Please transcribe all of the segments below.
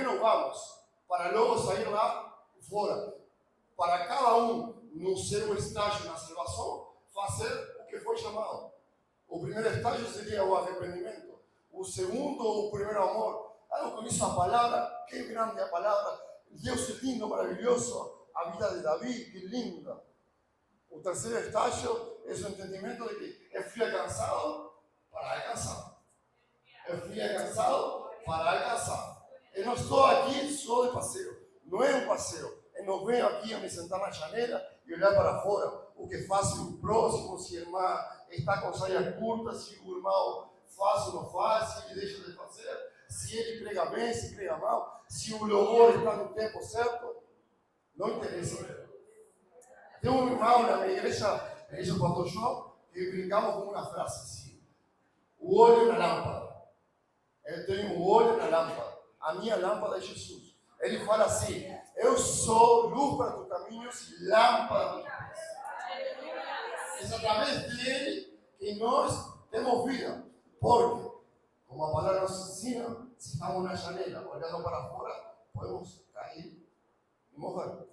que não vamos? Para logo sair lá fora. Para cada um, no seu estágio na salvação, fazer o que foi chamado. O primeiro estágio seria o arrependimento. O segundo, o primeiro amor. Eu conheço a palavra, que grande a palavra. Deus é lindo, maravilhoso. A vida de Davi, que linda. O terceiro estágio é o entendimento de que eu fui alcançado para alcançar. Eu fui alcançado para alcançar. Eu não estou aqui só de passeio. Não é um passeio. Eu não venho aqui a me sentar na janela e olhar para fora o que faz o próximo, se a irmã está com saia curta, se o irmão faz ou não faz, se ele deixa de fazer, se ele prega bem, se prega mal, se o louvor está no tempo certo. Não interessa. Tem um irmão na minha igreja, a igreja do Pastor João, que brincamos com uma frase assim: o olho na lâmpada. Eu tenho um olho na lâmpada. A minha lâmpada é Jesus. Ele fala assim: eu sou luz para os caminhos e lâmpada para os pés. É através dele que nós temos vida. Porque, como a palavra nos ensina, se estamos na janela olhando para fora, podemos cair e morrer.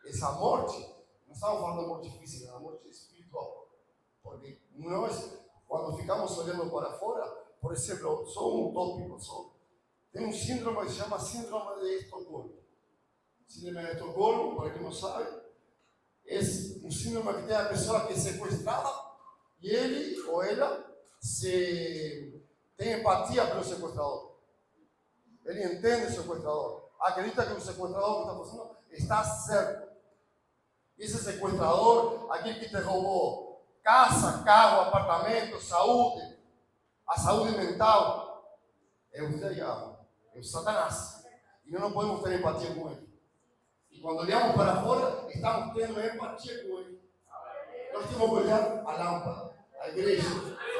Essa morte, não estamos falando de morte física, é morte espiritual. Porque nós, quando ficamos olhando para fora, por exemplo, só um tópico, tem um síndrome que se chama Síndrome de Estocolmo. Síndrome de Estocolmo, para quem não sabe, é um síndrome que tem a pessoa que é sequestrada e ele ou ela tem empatia pelo sequestrador. Ele entende o sequestrador. Acredita que o sequestrador que está fazendo está certo. E esse sequestrador, aquele que te roubou casa, carro, apartamento, saúde, a saúde mental, é o diabo, é o Satanás. E nós não podemos ter empatia com ele. E quando olhamos para fora, estamos tendo empatia com ele. Nós temos que olhar a lâmpada, a igreja,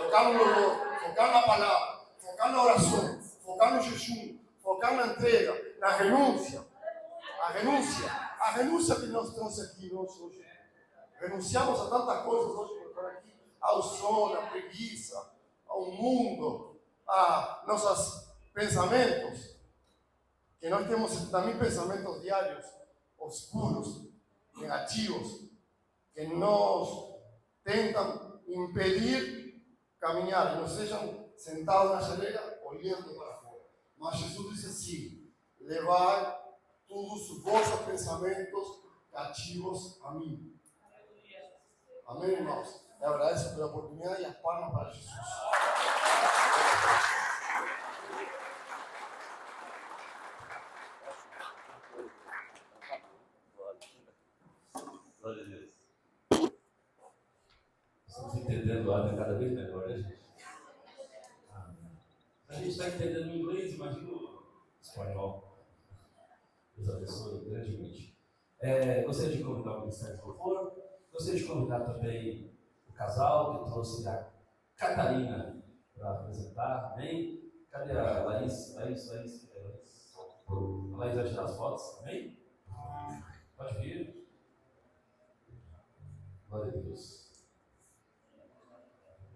focar no louvor, focar na palavra, focar na oração, focar no jejum, focar na entrega, na renúncia. A renúncia que nós temos aqui hoje. Renunciamos a tantas coisas hoje por estar aqui, ao sono, à preguiça, ao mundo, a nossos pensamentos, que nós temos também pensamentos diários, oscuros, negativos, que nos tentam impedir caminhar, e nos deixam sentados na janela olhando para fora. Mas Jesus disse assim: levai todos os vossos pensamentos cativos a mim. Amém, irmãos? Eu agradeço pela oportunidade e as palmas para Jesus. Glória a Deus. Estamos entendendo a cada vez melhor, né, gente? A gente está entendendo o inglês, imagina o espanhol. Deus abençoe grandemente. Gostaria de convidar o Ministério de Louvor. Gostaria de convidar também o casal que trouxe a Catarina para apresentar. Amém? Cadê a Laís? A Laís vai tirar as fotos. Amém? Pode vir. Glória a Deus.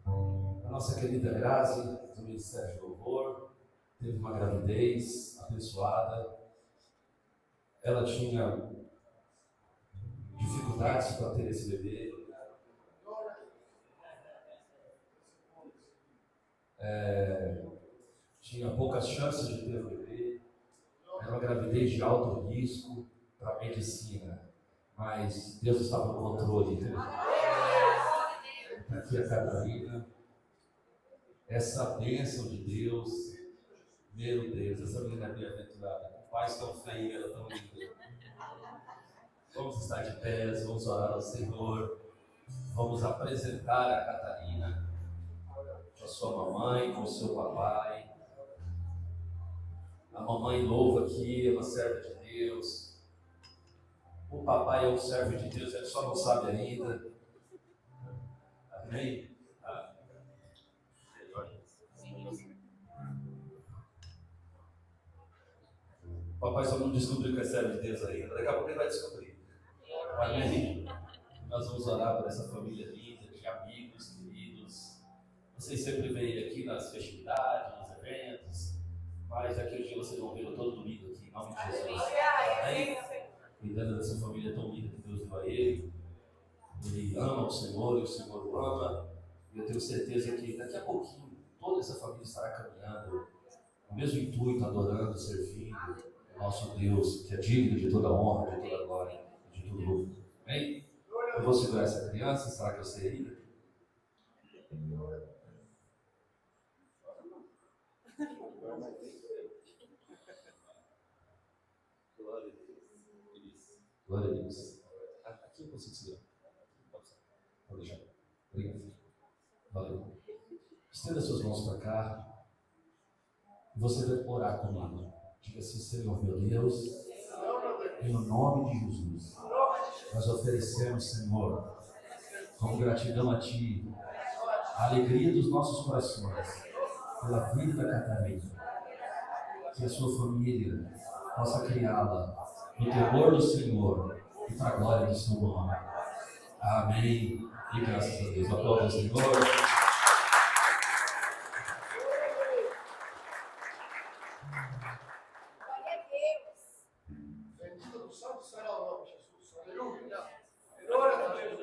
A nossa querida Grazi, do Ministério de Louvor, teve uma gravidez abençoada. Ela tinha dificuldades para ter esse bebê. Tinha poucas chances de ter o bebê. Era uma gravidez de alto risco para a medicina. Mas Deus estava no controle. Aqui a Catarina. Essa bênção de Deus. Meu Deus, essa menina é bem-aventurada. Com pais tão feios, ela tão linda. Vamos estar de pé, vamos orar ao Senhor. Vamos apresentar a Catarina com a sua mamãe, com o seu papai. A mamãe louva aqui, é uma serva de Deus. O papai é um servo de Deus, ele só não sabe ainda. Amém? O papai só não descobriu que é servo de Deus ainda. Daqui a pouco ele vai descobrir. Amém? Nós vamos orar por essa família linda, de amigos, queridos. Vocês sempre vêm aqui nas festividades, nos eventos, mas daqui a um dia vocês vão ver todos o Senhor e o Senhor o ama. E eu tenho certeza que daqui a pouquinho toda essa família estará caminhando no mesmo intuito, adorando, servindo o nosso Deus, que é digno de toda honra, de toda glória, de todo louvor. Amém? Eu vou segurar essa criança, será que eu sei ainda? Glória a Deus. Aqui eu consigo segurar. Pode deixar. Obrigado. Valeu. Estenda suas mãos para cá. E você vai orar comigo. Diga assim: Senhor meu Deus, em nome de Jesus, nós oferecemos, Senhor, com gratidão a Ti, a alegria dos nossos corações, pela vida da Catarina, que a sua família possa criá-la no temor do Senhor e para a glória do seu nome. Amém. E graças a Deus. Aplauda ao Senhor. Bendito do santo será o nome de Jesus. Aleluia. Glória a Deus.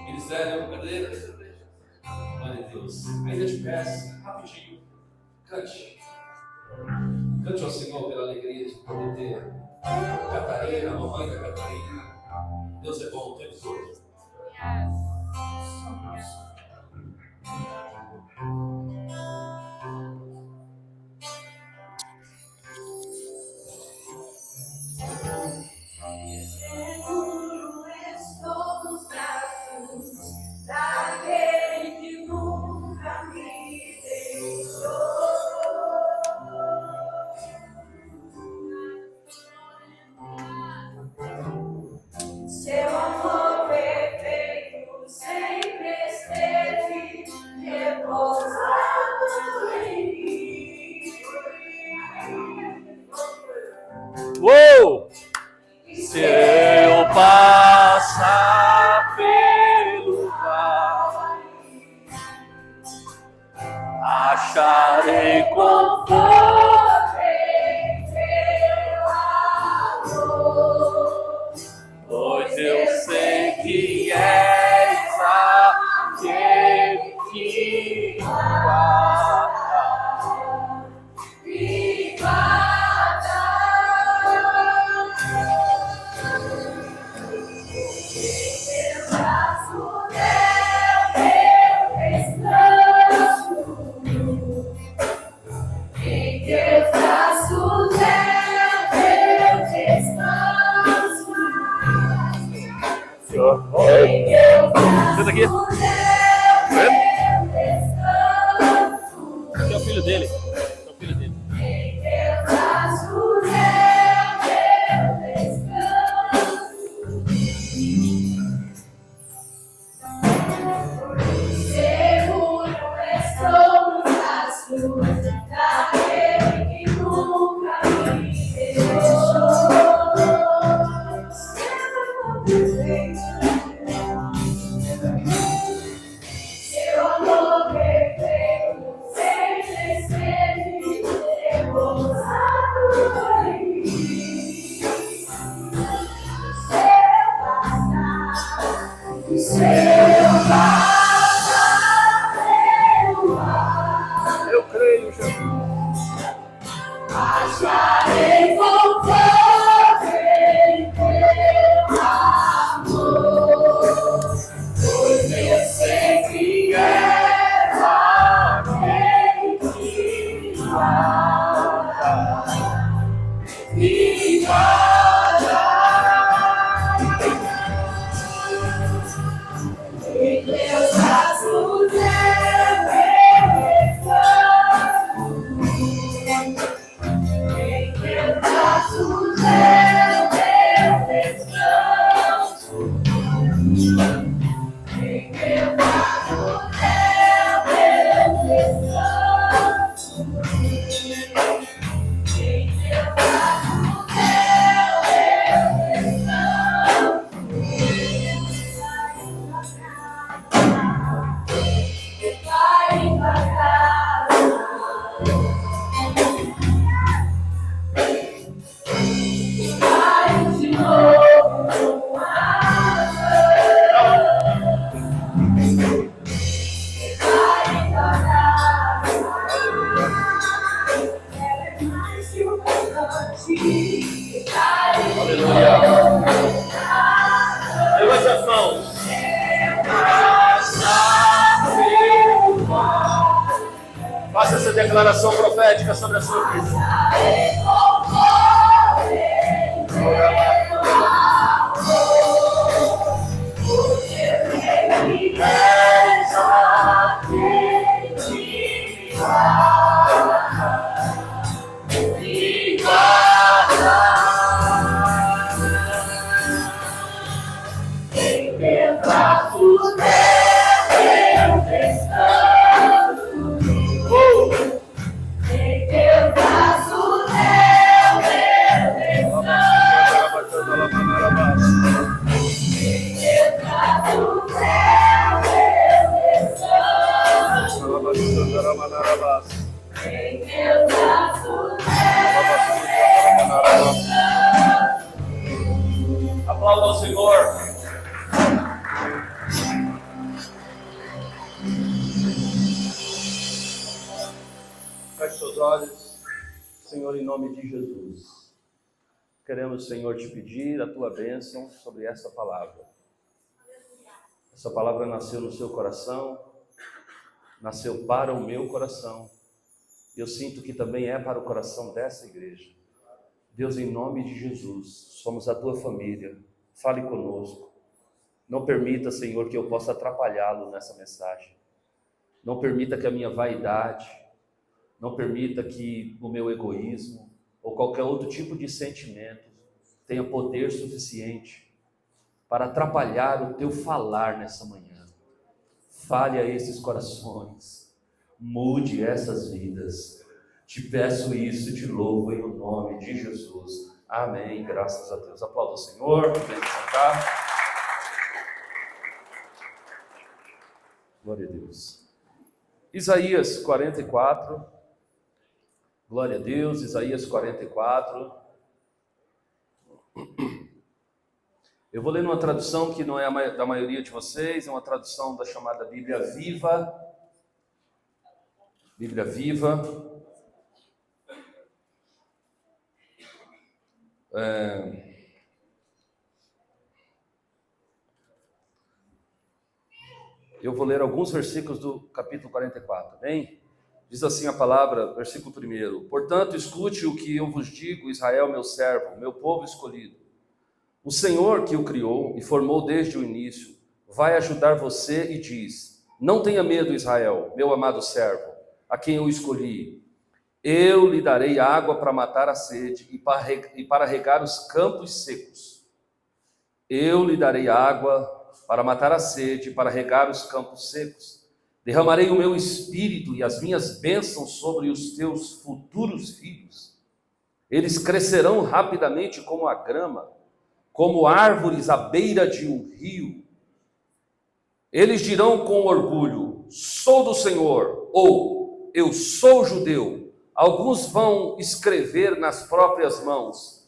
Ministério, brincadeira. Glória a Deus. Ainda te peço, rapidinho, cante. Cante ao Senhor pela alegria de poder ter Catarina, a mamãe da Catarina. Deus é bom o tempo todo. Seguro estou nos braços daquele que nunca me deixou. Seu amor perfeito sempre esteve repousado em mim. Uou! Se eu passar pelo vale, acharei conforto em teu amor, pois eu sei que és aquele que guarda. me guarda. Teu braço é meu descanso, em teus braços é meu descanso. Em teus Senta aqui. braços é meu descanso. Esse é o filho dele. Esse é o filho dele. Em teus braços é meu descanso. Seguro estou nos braços daquele que nunca me deixou. Seu amor perfeito sempre esteve repousado em mim. Seu passar pelo mar, Eu creio, Jesus. acharei conforto em teu amor, pois eu sei que és aquele que guarda, me guarda. declaração profética sobre a sua vida. Aplauda ao Senhor. Feche seus olhos, Senhor, em nome de Jesus. Queremos, Senhor, te pedir a tua bênção sobre essa palavra. Essa palavra nasceu no seu coração, nasceu para o meu coração. Eu sinto que também é para o coração dessa igreja. Deus, em nome de Jesus, somos a tua família. Fale conosco. Não permita, Senhor, que eu possa atrapalhá-lo nessa mensagem. Não permita que a minha vaidade, não permita que o meu egoísmo ou qualquer outro tipo de sentimento tenha poder suficiente para atrapalhar o teu falar nessa manhã. Fale a esses corações, mude essas vidas. Te peço isso e te louvo em nome de Jesus. Amém. Graças a Deus. Aplauda o Senhor. Vem sentar. Glória a Deus. Isaías 44. Glória a Deus. Isaías 44. Eu vou ler numa tradução que não é da maioria de vocês, é uma tradução da chamada Bíblia Viva. Bíblia Viva. Eu vou ler alguns versículos do capítulo 44, bem? Diz assim a palavra, versículo 1: Portanto, escute o que eu vos digo, Israel, meu servo, meu povo escolhido. O Senhor que o criou e formou desde o início, vai ajudar você e diz: não tenha medo, Israel, meu amado servo, a quem eu escolhi. Eu lhe darei água para matar a sede e para regar os campos secos. Eu lhe darei água para matar a sede e para regar os campos secos. Derramarei o meu espírito e as minhas bênçãos sobre os teus futuros filhos. Eles crescerão rapidamente como a grama, como árvores à beira de um rio. Eles dirão com orgulho: sou do Senhor, ou eu sou judeu. Alguns vão escrever nas próprias mãos: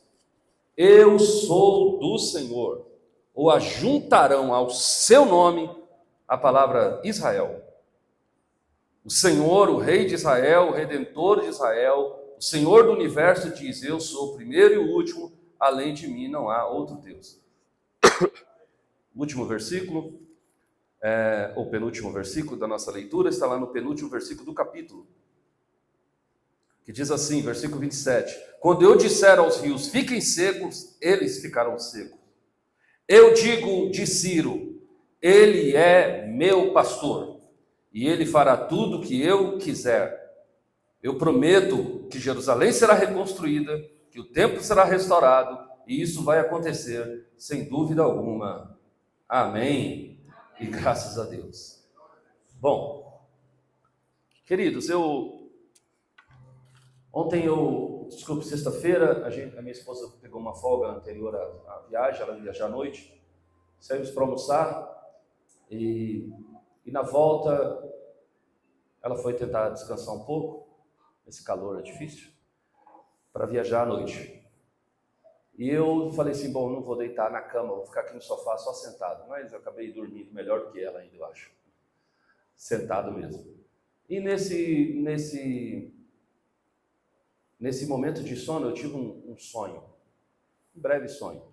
eu sou do Senhor. Ou ajuntarão ao seu nome a palavra Israel. O Senhor, o Rei de Israel, o Redentor de Israel, o Senhor do Universo diz: eu sou o primeiro e o último, além de mim não há outro Deus. Último versículo, ou penúltimo versículo da nossa leitura, está lá no penúltimo versículo do capítulo, que diz assim, versículo 27, quando eu disser aos rios, fiquem secos, eles ficarão secos. Eu digo de Ciro, ele é meu pastor, e ele fará tudo o que eu quiser. Eu prometo que Jerusalém será reconstruída, que o templo será restaurado, e isso vai acontecer, sem dúvida alguma. Amém. E graças a Deus. Bom, queridos, sexta-feira, a minha esposa pegou uma folga anterior à viagem, ela ia viajar à noite, saímos para almoçar, e na volta, ela foi tentar descansar um pouco, esse calor é difícil, para viajar à noite. E eu falei assim, bom, não vou deitar na cama, vou ficar aqui no sofá só sentado, mas eu acabei dormindo melhor do que ela ainda, eu acho, sentado mesmo. E nesse momento de sono, eu tive um sonho, um breve sonho.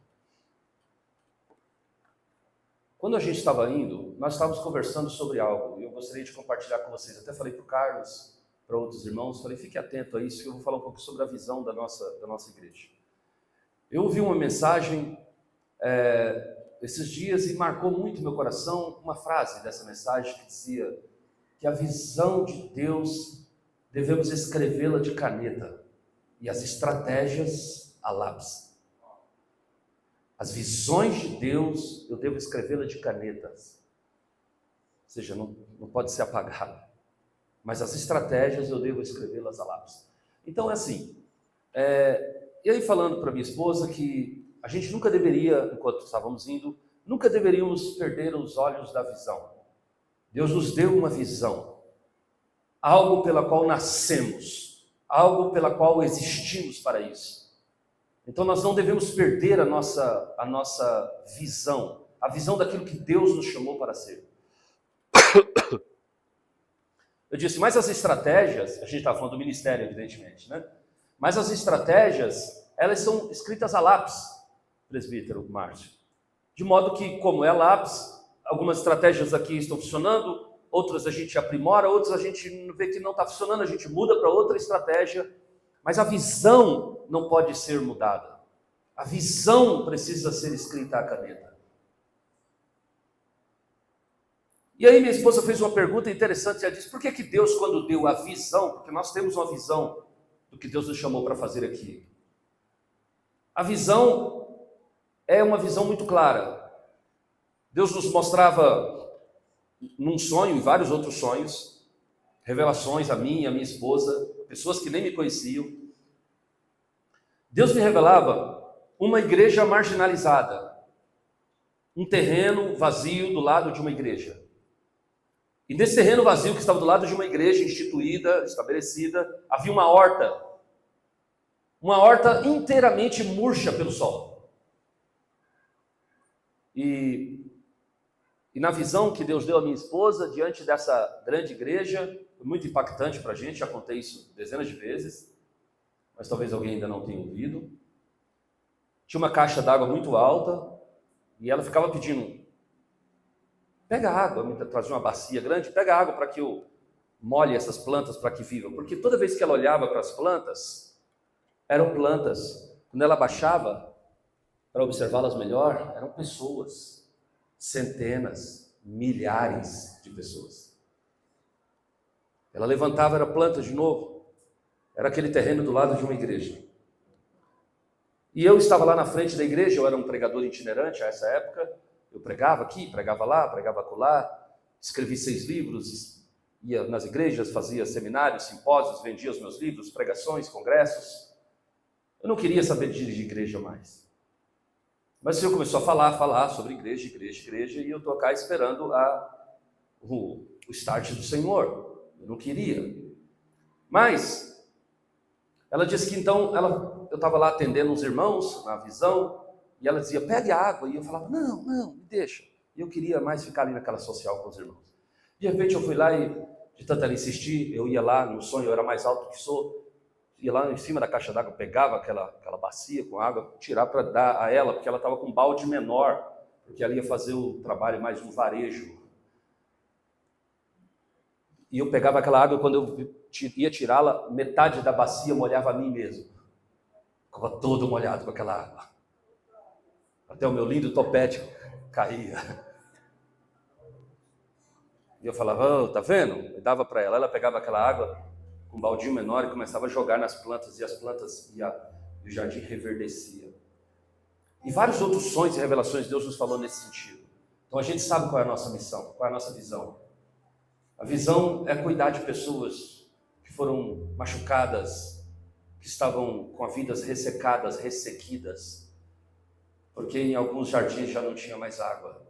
Quando a gente estava indo, nós estávamos conversando sobre algo, e eu gostaria de compartilhar com vocês. Até falei para o Carlos, para outros irmãos, falei, fique atento a isso, que eu vou falar um pouco sobre a visão da nossa igreja. Eu ouvi uma mensagem esses dias e marcou muito meu coração uma frase dessa mensagem que dizia que a visão de Deus devemos escrevê-la de caneta e as estratégias a lápis. As visões de Deus eu devo escrevê-la de canetas, ou seja, não pode ser apagada, mas as estratégias eu devo escrevê-las a lápis. Então é assim, e aí falando para minha esposa que a gente nunca deveria, enquanto estávamos indo, nunca deveríamos perder os olhos da visão. Deus nos deu uma visão, algo pela qual nascemos, algo pela qual existimos para isso. Então nós não devemos perder a nossa visão, a visão daquilo que Deus nos chamou para ser. Eu disse, mas as estratégias, a gente está falando do ministério, evidentemente, né? Mas as estratégias, elas são escritas a lápis, presbítero Márcio. De modo que, como é a lápis, algumas estratégias aqui estão funcionando, outras a gente aprimora, outras a gente vê que não está funcionando, a gente muda para outra estratégia. Mas a visão não pode ser mudada. A visão precisa ser escrita à caneta. E aí minha esposa fez uma pergunta interessante, ela disse, por que Deus, quando deu a visão, porque nós temos uma visão do que Deus nos chamou para fazer aqui. A visão é uma visão muito clara. Deus nos mostrava num sonho e vários outros sonhos, revelações a mim e a minha esposa, pessoas que nem me conheciam. Deus me revelava uma igreja marginalizada, um terreno vazio do lado de uma igreja. E nesse terreno vazio que estava do lado de uma igreja instituída, estabelecida, havia uma horta inteiramente murcha pelo sol. E na visão que Deus deu à minha esposa, diante dessa grande igreja, foi muito impactante para a gente, já contei isso dezenas de vezes, mas talvez alguém ainda não tenha ouvido. Tinha uma caixa d'água muito alta, e ela ficava pedindo, pega água, trazia uma bacia grande, pega água para que eu molhe essas plantas para que vivam. Porque toda vez que ela olhava para as plantas, eram plantas. Quando ela baixava, para observá-las melhor, eram pessoas, centenas, milhares de pessoas. Ela levantava, era planta de novo, era aquele terreno do lado de uma igreja. E eu estava lá na frente da igreja, eu era um pregador itinerante a essa época, eu pregava aqui, pregava lá, pregava acolá, escrevi 6 livros, ia nas igrejas, fazia seminários, simpósios, vendia os meus livros, pregações, congressos. Eu não queria saber de dirigir igreja mais. Mas o Senhor começou a falar sobre igreja, e eu estou cá esperando o start do Senhor. Eu não queria. Mas ela disse que então, eu estava lá atendendo uns irmãos na visão, e ela dizia, pegue água, e eu falava, não, me deixa. E eu queria mais ficar ali naquela social com os irmãos. De repente eu fui lá e, de tanto ela insistir, eu ia lá, no sonho eu era mais alto que sou, ia lá em cima da caixa d'água, pegava aquela bacia com água, tirar para dar a ela, porque ela estava com um balde menor, porque ela ia fazer o trabalho mais no varejo. E eu pegava aquela água, quando eu ia tirá-la, metade da bacia molhava a mim mesmo. Ficava todo molhado com aquela água. Até o meu lindo topete caía. E eu falava, tá vendo? Eu dava para ela. Ela pegava aquela água com um baldinho menor e começava a jogar nas plantas, e as plantas, e o jardim reverdecia. E vários outros sonhos e revelações Deus nos falou nesse sentido. Então a gente sabe qual é a nossa missão, qual é a nossa visão. A visão é cuidar de pessoas que foram machucadas, que estavam com as vidas ressecadas, ressequidas, porque em alguns jardins já não tinha mais água.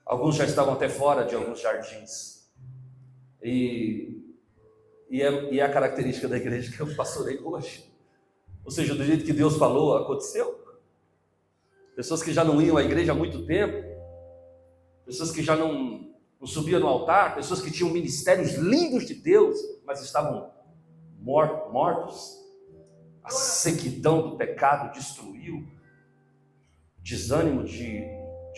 Alguns já estavam até fora de alguns jardins. E é a característica da igreja que eu pastorei hoje. Ou seja, do jeito que Deus falou, aconteceu. Pessoas que já não iam à igreja há muito tempo, pessoas que já não subiam no altar, pessoas que tinham ministérios lindos de Deus, mas estavam mortos. A sequidão do pecado destruiu. Desânimo de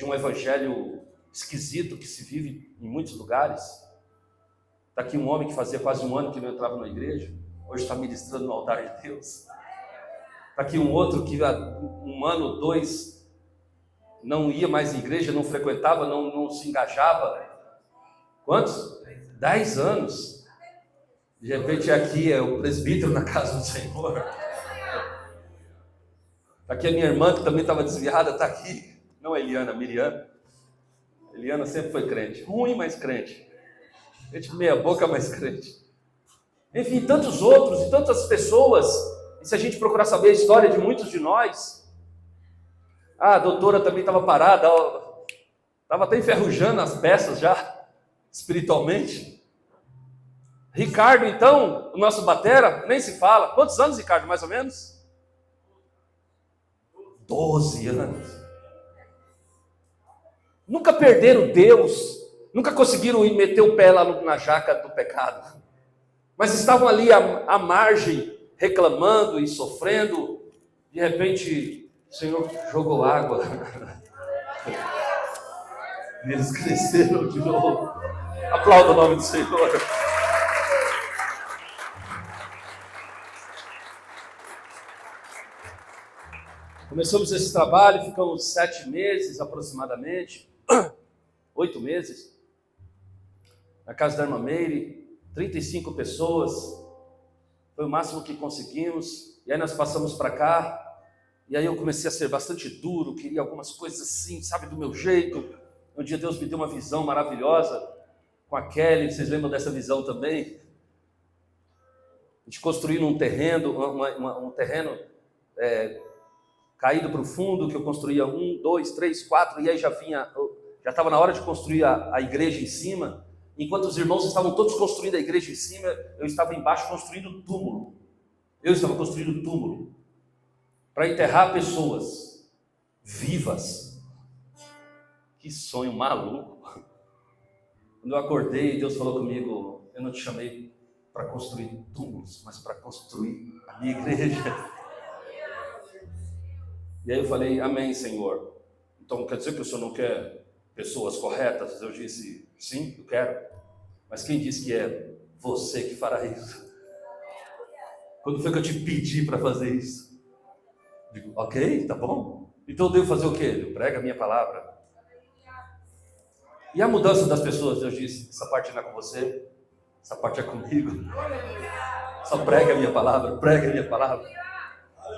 um evangelho esquisito que se vive em muitos lugares. Está aqui um homem que fazia quase um ano que não entrava na igreja, hoje está ministrando no altar de Deus. Está aqui um outro que há um ano, 2, não ia mais à igreja, não frequentava, não se engajava. Quantos? 10 anos. De repente aqui é o presbítero na casa do Senhor. Aqui a minha irmã, que também estava desviada, está aqui. Não a Eliana, a Miriam. Eliana sempre foi crente. Ruim, mas crente. Gente meia boca, mas crente. Enfim, tantos outros e tantas pessoas. E se a gente procurar saber a história de muitos de nós, a doutora também estava parada, estava até enferrujando as peças já, espiritualmente. Ricardo, então, o nosso batera, nem se fala. Quantos anos, Ricardo, mais ou menos? 12 anos. Nunca perderam Deus, nunca conseguiram ir meter o pé lá na jaca do pecado, mas estavam ali à margem, reclamando e sofrendo. De repente, o Senhor jogou água. E eles cresceram de novo. Aplauda o nome do Senhor. Começamos esse trabalho, ficamos 7 meses aproximadamente, 8 meses, na casa da irmã Meire, 35 pessoas, foi o máximo que conseguimos. E aí nós passamos para cá, e aí eu comecei a ser bastante duro, queria algumas coisas assim, sabe, do meu jeito. Um dia Deus me deu uma visão maravilhosa com a Kelly, vocês lembram dessa visão também? A gente construindo um terreno, um terreno caído para o fundo, que eu construía 1, 2, 3, 4, e aí já estava na hora de construir a igreja em cima. Enquanto os irmãos estavam todos construindo a igreja em cima, eu estava embaixo construindo o túmulo. Eu estava construindo o túmulo para enterrar pessoas vivas. Que sonho maluco. Quando eu acordei, Deus falou comigo: eu não te chamei para construir túmulos, mas para construir a minha igreja. E aí eu falei: amém, Senhor. Então quer dizer que o Senhor não quer pessoas corretas? Eu disse: sim, eu quero. Mas quem disse que é você que fará isso? Quando foi que eu te pedi para fazer isso? Digo: ok, tá bom. Então eu devo fazer o quê? Eu prego a minha palavra. E a mudança das pessoas? Eu disse: essa parte não é com você, essa parte é comigo. Só prega a minha palavra, prega a minha palavra.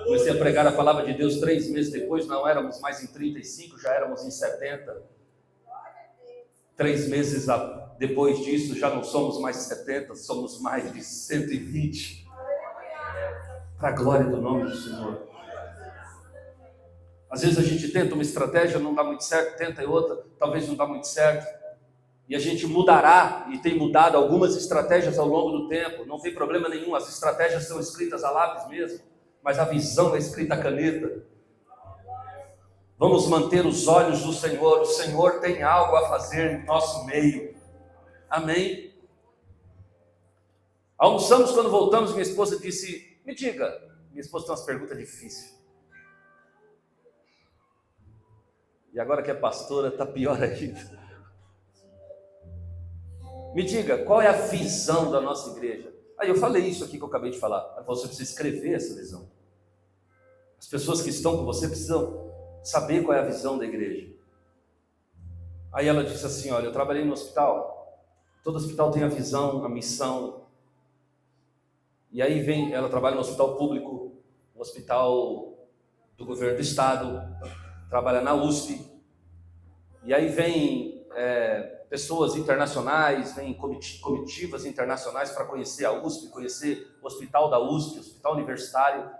Comecei a pregar a palavra de Deus 3 meses depois, não éramos mais em 35, já éramos em 70. 3 meses depois disso, já não somos mais 70, somos mais de 120. Para a glória do nome do Senhor. Às vezes a gente tenta uma estratégia, não dá muito certo, tenta outra, talvez não dá muito certo. E a gente mudará, e tem mudado algumas estratégias ao longo do tempo, não tem problema nenhum, as estratégias são escritas a lápis mesmo. Mas a visão é escrita a caneta. Vamos manter os olhos do Senhor. O Senhor tem algo a fazer em nosso meio. Amém? Almoçamos, quando voltamos, minha esposa disse: me diga. Minha esposa tem umas perguntas difíceis. E agora que é pastora, está pior ainda. Me diga, qual é a visão da nossa igreja? Aí eu falei isso aqui que eu acabei de falar. Você precisa escrever essa visão. As pessoas que estão com você precisam saber qual é a visão da igreja. Aí ela disse assim: olha, eu trabalhei no hospital. Todo hospital tem a visão, a missão. E aí ela trabalha no hospital público, no hospital do governo do estado, trabalha na USP. E aí vem pessoas internacionais, vem comitivas internacionais para conhecer a USP, conhecer o hospital da USP, o hospital universitário.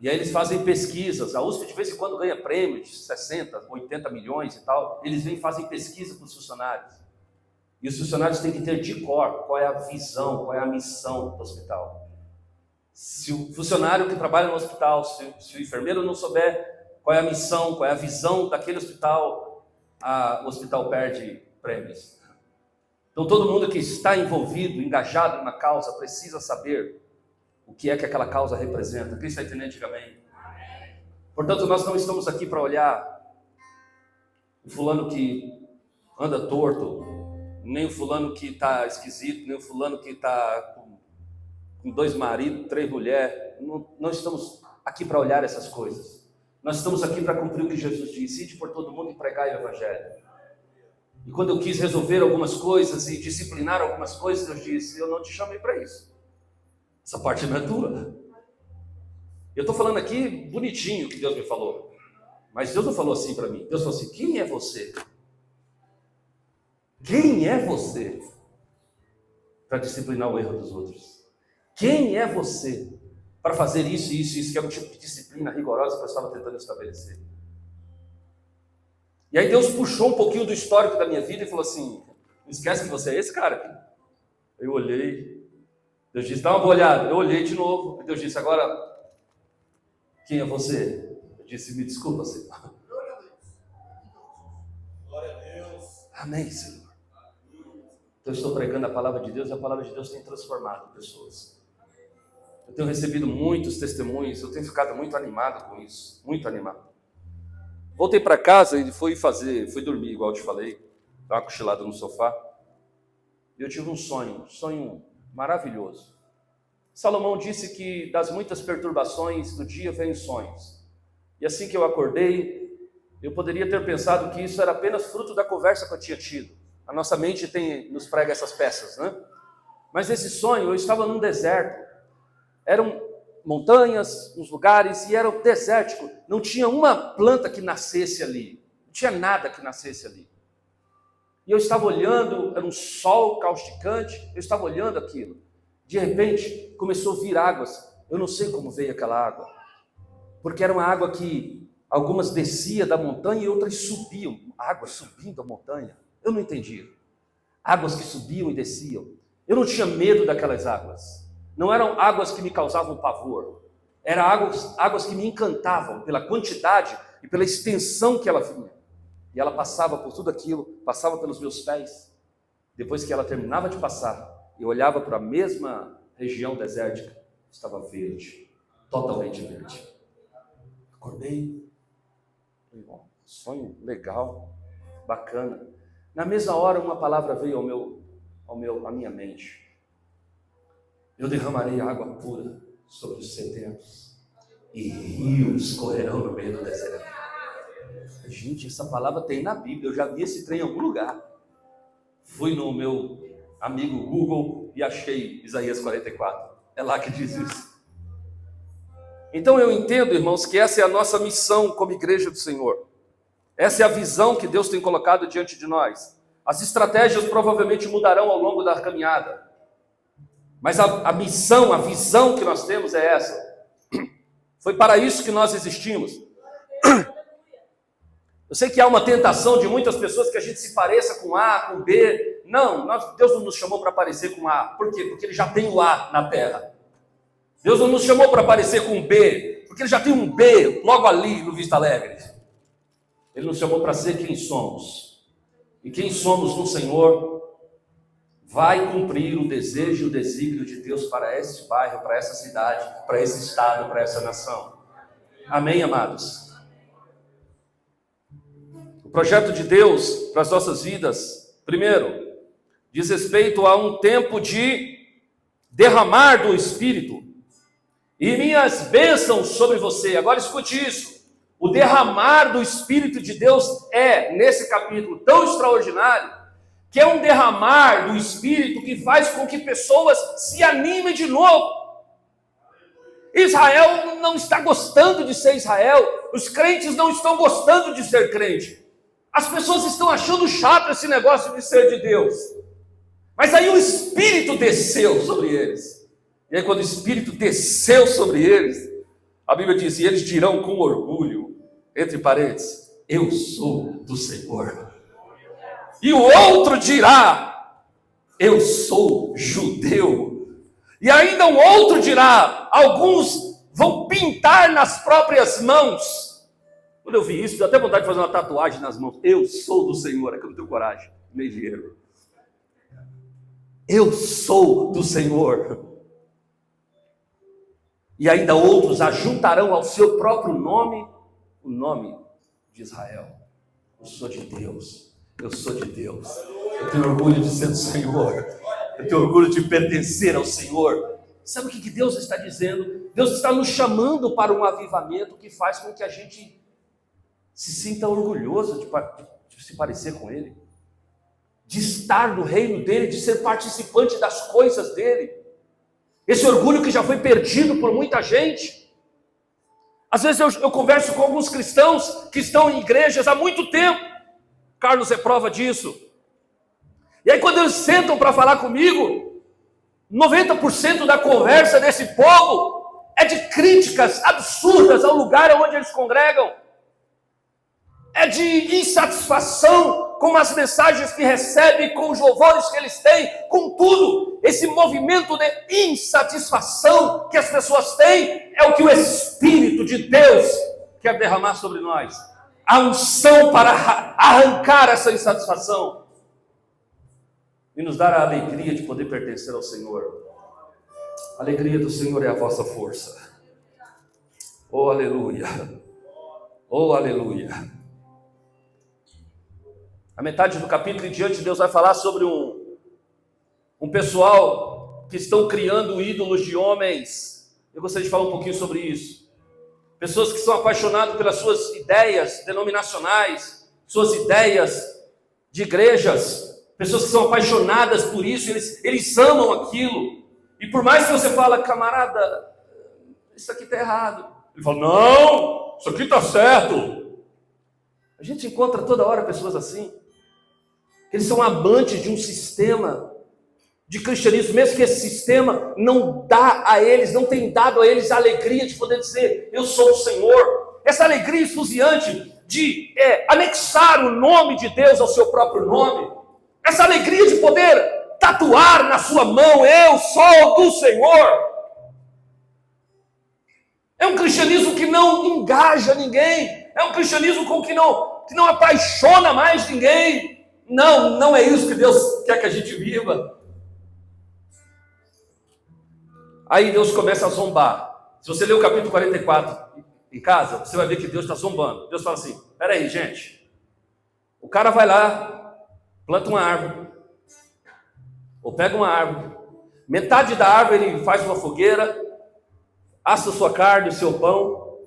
E aí eles fazem pesquisas. A USP de vez em quando ganha prêmio de 60, 80 milhões e tal. Eles vêm e fazem pesquisa com os funcionários. E os funcionários têm que ter de cor qual é a visão, qual é a missão do hospital. Se o funcionário que trabalha no hospital, se o enfermeiro não souber qual é a missão, qual é a visão daquele hospital, o hospital perde prêmios. Então todo mundo que está envolvido, engajado na causa, precisa saber o que é que aquela causa representa. Quem está entendendo, diga amém. Portanto, nós não estamos aqui para olhar o fulano que anda torto, nem o fulano que está esquisito, nem o fulano que está com 2 maridos, 3 mulheres. Não estamos aqui para olhar essas coisas. Nós estamos aqui para cumprir o que Jesus disse: ide por todo mundo e pregai o Evangelho. E quando eu quis resolver algumas coisas e disciplinar algumas coisas, eu disse: eu não te chamei para isso. Essa parte não é tua. Eu estou falando aqui bonitinho que Deus me falou. Mas Deus não falou assim para mim. Deus falou assim: quem é você? Quem é você para disciplinar o erro dos outros? Quem é você para fazer isso, que é um tipo de disciplina rigorosa que eu estava tentando estabelecer? E aí Deus puxou um pouquinho do histórico da minha vida e falou assim: não esquece que você é esse cara aqui. Eu olhei, Deus disse: dá uma boa olhada. Eu olhei de novo, e Deus disse: agora, quem é você? Eu disse: me desculpa, Senhor. Glória a Deus. Amém, Senhor. Eu estou pregando a palavra de Deus e a palavra de Deus tem transformado pessoas. Eu tenho recebido muitos testemunhos, eu tenho ficado muito animado com isso, muito animado. Voltei para casa e fui dormir, igual eu te falei, estava cochilado no sofá. E eu tive um sonho maravilhoso. Salomão disse que das muitas perturbações do dia vêm sonhos. E assim que eu acordei, eu poderia ter pensado que isso era apenas fruto da conversa que eu tinha tido. A nossa mente nos prega essas peças, né? Mas esse sonho, eu estava num deserto. Eram montanhas, uns lugares, e era desértico. Não tinha uma planta que nascesse ali. Não tinha nada que nascesse ali. E eu estava olhando, era um sol causticante, eu estava olhando aquilo. De repente, começou a vir águas. Eu não sei como veio aquela água. Porque era uma água que algumas desciam da montanha e outras subiam. Água subindo a montanha. Eu não entendi. Águas que subiam e desciam. Eu não tinha medo daquelas águas. Não eram águas que me causavam pavor. Eram águas que me encantavam pela quantidade e pela extensão que ela vinha. E ela passava por tudo aquilo, passava pelos meus pés. Depois que ela terminava de passar, eu olhava para a mesma região desértica. Estava verde, totalmente verde. Acordei. Sonho legal, bacana. Na mesma hora, uma palavra veio à minha mente. Eu derramarei água pura sobre os sedentos e rios correrão no meio do deserto. Gente, essa palavra tem na Bíblia. Eu já vi esse trem em algum lugar. Fui no meu amigo Google e achei Isaías 44. É lá que diz isso. Então eu entendo, irmãos, que essa é a nossa missão como igreja do Senhor. Essa é a visão que Deus tem colocado diante de nós. As estratégias provavelmente mudarão ao longo da caminhada. Mas a missão, a visão que nós temos é essa. Foi para isso que nós existimos. Eu sei que há uma tentação de muitas pessoas que a gente se pareça com A, com B. Não, Deus não nos chamou para parecer com A. Por quê? Porque Ele já tem o A na terra. Deus não nos chamou para parecer com B, porque Ele já tem um B logo ali no Vista Alegre. Ele nos chamou para ser quem somos. E quem somos no Senhor vai cumprir o desejo e o desígnio de Deus para esse bairro, para essa cidade, para esse estado, para essa nação. Amém, amados? O projeto de Deus para as nossas vidas, primeiro, diz respeito a um tempo de derramar do Espírito e minhas bênçãos sobre você. Agora escute isso. O derramar do Espírito de Deus é, nesse capítulo tão extraordinário, que é um derramar do Espírito que faz com que pessoas se animem de novo. Israel não está gostando de ser Israel, os crentes não estão gostando de ser crente. As pessoas estão achando chato esse negócio de ser de Deus. Mas aí o Espírito desceu sobre eles. E aí quando o Espírito desceu sobre eles, a Bíblia diz, e eles dirão com orgulho, entre parênteses, eu sou do Senhor. E o outro dirá, eu sou judeu. E ainda um outro dirá, alguns vão pintar nas próprias mãos. Quando eu vi isso, deu até vontade de fazer uma tatuagem nas mãos. Eu sou do Senhor, é que eu não tenho coragem, meio dinheiro. Eu sou do Senhor. E ainda outros ajuntarão ao seu próprio nome o nome de Israel. Eu sou de Deus. Eu sou de Deus. Eu tenho orgulho de ser do Senhor. Eu tenho orgulho de pertencer ao Senhor. Sabe o que Deus está dizendo? Deus está nos chamando para um avivamento que faz com que a gente se sinta orgulhoso de se parecer com Ele, de estar no reino dEle, de ser participante das coisas dEle. Esse orgulho que já foi perdido por muita gente. Às vezes eu converso com alguns cristãos que estão em igrejas há muito tempo. Carlos é prova disso. E aí quando eles sentam para falar comigo, 90% da conversa desse povo é de críticas absurdas ao lugar onde eles congregam. É de insatisfação com as mensagens que recebem, com os louvores que eles têm, com tudo. Esse movimento de insatisfação que as pessoas têm é o que o Espírito de Deus quer derramar sobre nós. A unção para arrancar essa insatisfação e nos dar a alegria de poder pertencer ao Senhor. A alegria do Senhor é a vossa força. Oh, aleluia! Oh, aleluia! A metade do capítulo em diante, Deus vai falar sobre um pessoal que estão criando ídolos de homens. Eu gostaria de falar um pouquinho sobre isso. Pessoas que são apaixonadas pelas suas ideias denominacionais, suas ideias de igrejas. Pessoas que são apaixonadas por isso, eles amam aquilo. E por mais que você fale, camarada, isso aqui está errado. Ele fala, não, isso aqui está certo. A gente encontra toda hora pessoas assim. Eles são amantes de um sistema de cristianismo, mesmo que esse sistema não dá a eles, não tem dado a eles a alegria de poder dizer, eu sou o Senhor. Essa alegria esfuziante de anexar o nome de Deus ao seu próprio nome. Essa alegria de poder tatuar na sua mão, eu sou do Senhor. É um cristianismo que não engaja ninguém. É um cristianismo que não apaixona mais ninguém. Não é isso que Deus quer que a gente viva. Aí Deus começa a zombar. Se você ler o capítulo 44 em casa, você vai ver que Deus está zombando. Deus fala assim, peraí gente, o cara vai lá, planta uma árvore, ou pega uma árvore, metade da árvore ele faz uma fogueira, assa a sua carne, o seu pão,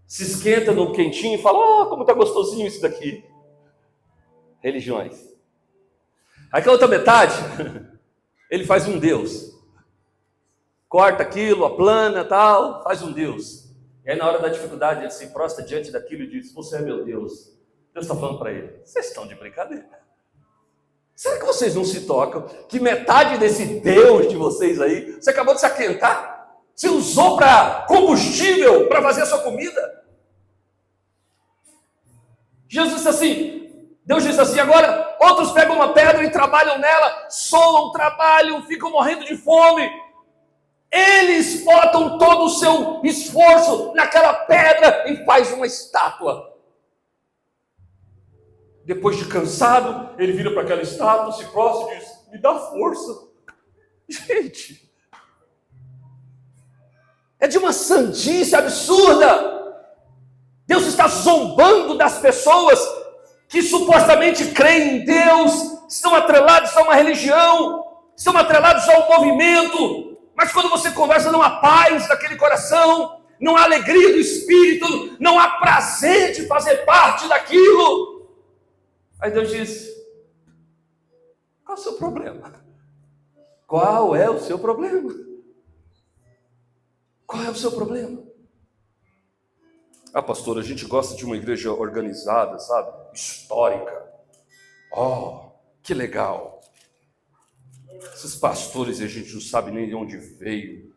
se esquenta no quentinho e fala, como está gostosinho isso daqui. Religiões. Aquela outra metade, ele faz um Deus. Corta aquilo, aplana, tal, faz um Deus. E aí na hora da dificuldade ele se prostra diante daquilo e diz, você é meu Deus. Deus está falando para ele, vocês estão de brincadeira. Será que vocês não se tocam que metade desse Deus de vocês aí, você acabou de se aquentar? Você usou para combustível para fazer a sua comida? Jesus disse assim, Deus disse assim, agora outros pegam uma pedra e trabalham nela, solam, trabalham, ficam morrendo de fome. Eles botam todo o seu esforço naquela pedra e faz uma estátua. Depois de cansado, ele vira para aquela estátua, se prostra e diz, me dá força. Gente, é de uma sandice absurda. Deus está zombando das pessoas que supostamente creem em Deus, estão atrelados a uma religião, estão atrelados a um movimento, mas quando você conversa não há paz naquele coração, não há alegria do Espírito, não há prazer de fazer parte daquilo. Aí Deus diz, qual é o seu problema? Qual é o seu problema? Qual é o seu problema? Ah, pastor, a gente gosta de uma igreja organizada, sabe? Histórica. Oh, que legal. Esses pastores, a gente não sabe nem de onde veio.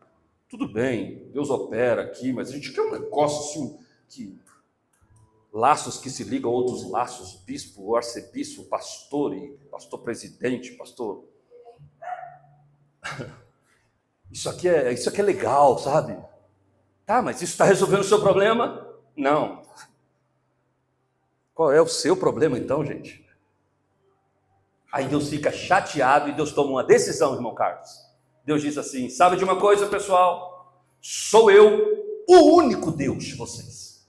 Tudo bem, Deus opera aqui, mas a gente quer um negócio assim, laços que se ligam a outros laços, bispo, arcebispo, pastor, e pastor presidente, pastor. Isso aqui é legal, sabe? Tá, mas isso está resolvendo o seu problema? Não. Qual é o seu problema então, gente? Aí Deus fica chateado e Deus toma uma decisão, irmão Carlos. Deus diz assim, sabe de uma coisa, pessoal? Sou eu o único Deus de vocês.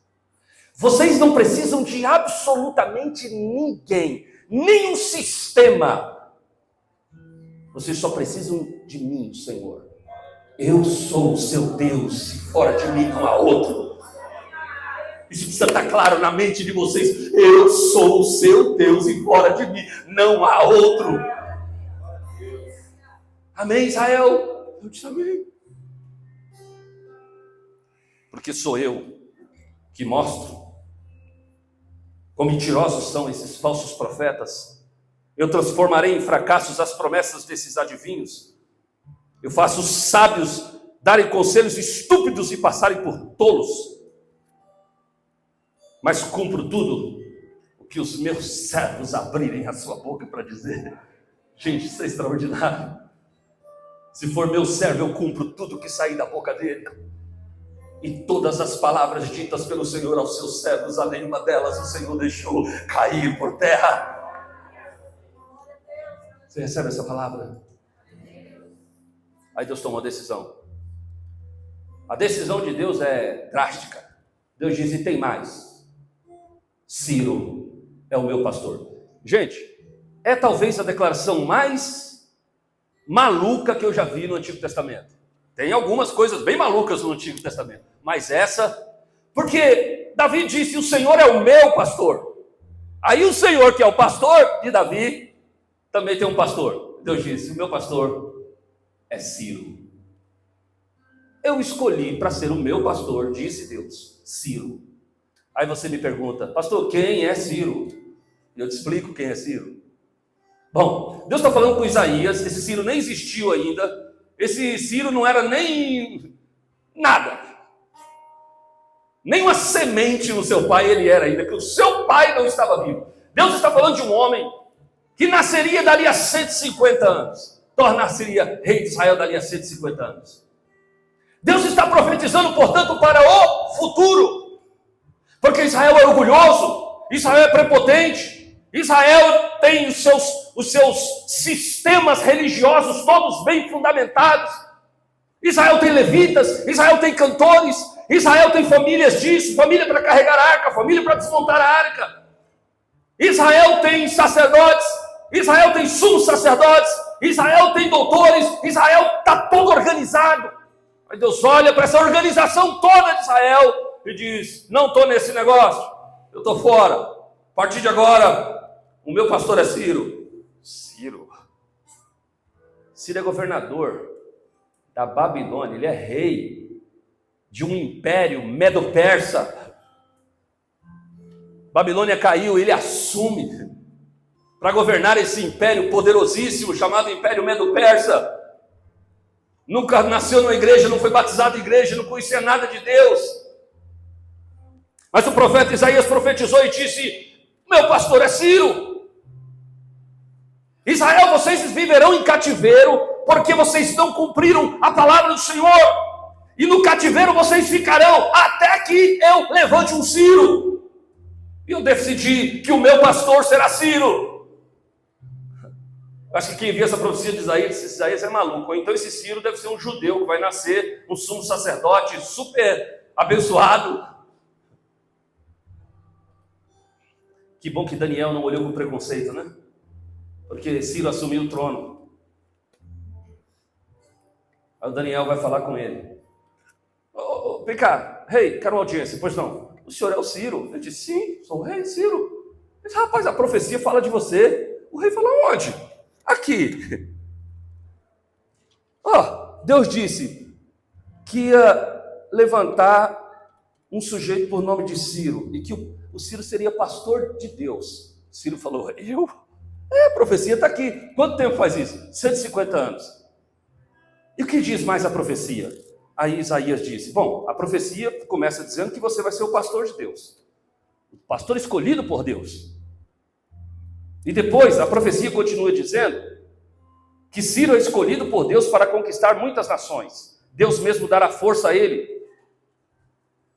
Vocês não precisam de absolutamente ninguém. nenhum sistema. Vocês só precisam de mim, Senhor. Eu sou o seu Deus, e fora de mim não há outro. Isso precisa estar claro na mente de vocês. Eu sou o seu Deus, e fora de mim não há outro. Amém, Israel? Eu disse amém. Porque sou eu que mostro quão mentirosos são esses falsos profetas. Eu transformarei em fracassos as promessas desses adivinhos. Eu faço os sábios darem conselhos estúpidos e passarem por tolos. Mas cumpro tudo o que os meus servos abrirem a sua boca para dizer. Gente, isso é extraordinário. Se for meu servo, eu cumpro tudo que sair da boca dele. E todas as palavras ditas pelo Senhor aos seus servos, a nenhuma delas o Senhor deixou cair por terra. Você recebe essa palavra? Aí Deus tomou a decisão. A decisão de Deus é drástica. Deus diz, e tem mais. Ciro é o meu pastor. Gente, é talvez a declaração mais maluca que eu já vi no Antigo Testamento. Tem algumas coisas bem malucas no Antigo Testamento, mas essa, porque Davi disse, o Senhor é o meu pastor. Aí o Senhor, que é o pastor de Davi, também tem um pastor. Deus disse, o meu pastor é Ciro. Eu escolhi para ser o meu pastor, disse Deus, Ciro. Aí você me pergunta, pastor, quem é Ciro? Eu te explico quem é Ciro. Bom, Deus está falando com Isaías, esse Ciro nem existiu ainda. Esse Ciro não era nem nada. Nem uma semente no seu pai ele era ainda, que o seu pai não estava vivo. Deus está falando de um homem que nasceria dali a 150 anos. Tornar-se-ia rei de Israel dali a 150 anos. Deus está profetizando, portanto, para o futuro. Porque Israel é orgulhoso, Israel é prepotente, Israel tem os seus sistemas religiosos todos bem fundamentados. Israel tem levitas, Israel tem cantores, Israel tem famílias disso, família para carregar a arca, família para desmontar a arca. Israel tem sacerdotes, Israel tem sumos sacerdotes, Israel tem doutores, Israel está todo organizado. Mas Deus olha para essa organização toda de Israel e diz, não estou nesse negócio, eu estou fora. A partir de agora, o meu pastor é Ciro. Ciro é governador da Babilônia, ele é rei de um império medo-persa. Babilônia caiu, ele assume para governar esse império poderosíssimo chamado Império Medo-Persa. Nunca nasceu numa igreja, não foi batizado em igreja, não conhecia nada de Deus. Mas o profeta Isaías profetizou e disse, meu pastor é Ciro. Israel, vocês viverão em cativeiro, porque vocês não cumpriram a palavra do Senhor. E no cativeiro vocês ficarão, até que eu levante um Ciro. E eu decidi que o meu pastor será Ciro. Acho que quem viu essa profecia de Isaías, disse, Isaías é maluco. Ou então esse Ciro deve ser um judeu que vai nascer, um sumo sacerdote super abençoado. Que bom que Daniel não olhou com preconceito, né? Porque Ciro assumiu o trono. Aí o Daniel vai falar com ele. Vem cá, rei, quero uma audiência. Pois não, o senhor é o Ciro. Ele disse, sim, sou o rei Ciro. Ele disse, rapaz, a profecia fala de você. O rei falou, onde? Aqui. Deus disse que ia levantar um sujeito por nome de Ciro. E que o Ciro seria pastor de Deus. Ciro falou, eu? A profecia está aqui. Quanto tempo faz isso? 150 anos. E o que diz mais a profecia? Aí Isaías disse, bom, a profecia começa dizendo que você vai ser o pastor de Deus. O pastor escolhido por Deus. E depois a profecia continua dizendo que Ciro é escolhido por Deus para conquistar muitas nações. Deus mesmo dará força a ele.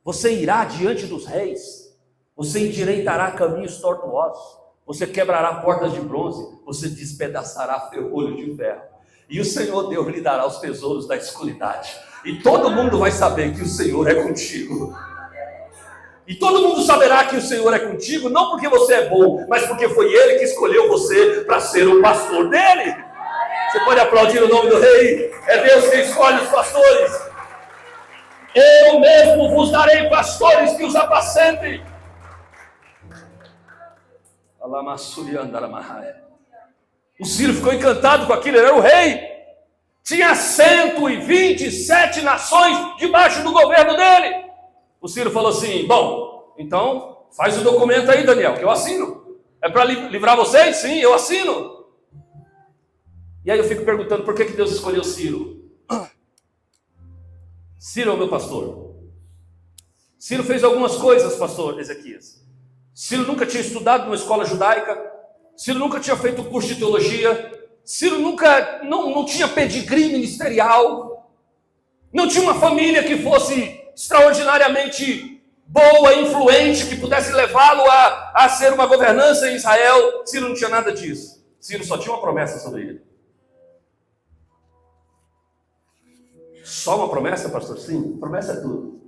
Você irá diante dos reis. Você endireitará caminhos tortuosos. Você quebrará portas de bronze, você despedaçará ferrolho de ferro. E o Senhor Deus lhe dará os tesouros da escuridade. E todo mundo vai saber que o Senhor é contigo. E todo mundo saberá que o Senhor é contigo, não porque você é bom, mas porque foi Ele que escolheu você para ser o pastor dele. Você pode aplaudir o nome do Rei. É Deus que escolhe os pastores. Eu mesmo vos darei pastores que os apacentem. O Ciro ficou encantado com aquilo, ele era o rei. Tinha 127 nações debaixo do governo dele. O Ciro falou assim: bom, então faz o documento aí, Daniel, que eu assino. É para livrar vocês? Sim, eu assino. E aí eu fico perguntando, por que Deus escolheu Ciro? Ciro é o meu pastor. Ciro fez algumas coisas, pastor Ezequias. Ciro nunca tinha estudado numa escola judaica. Ciro nunca tinha feito curso de teologia. Ciro nunca, não tinha pedigree ministerial. Não tinha uma família que fosse extraordinariamente boa, influente, que pudesse levá-lo a ser uma governança em Israel. Ciro não tinha nada disso. Ciro só tinha uma promessa sobre ele. Só uma promessa, pastor? Sim, promessa é tudo.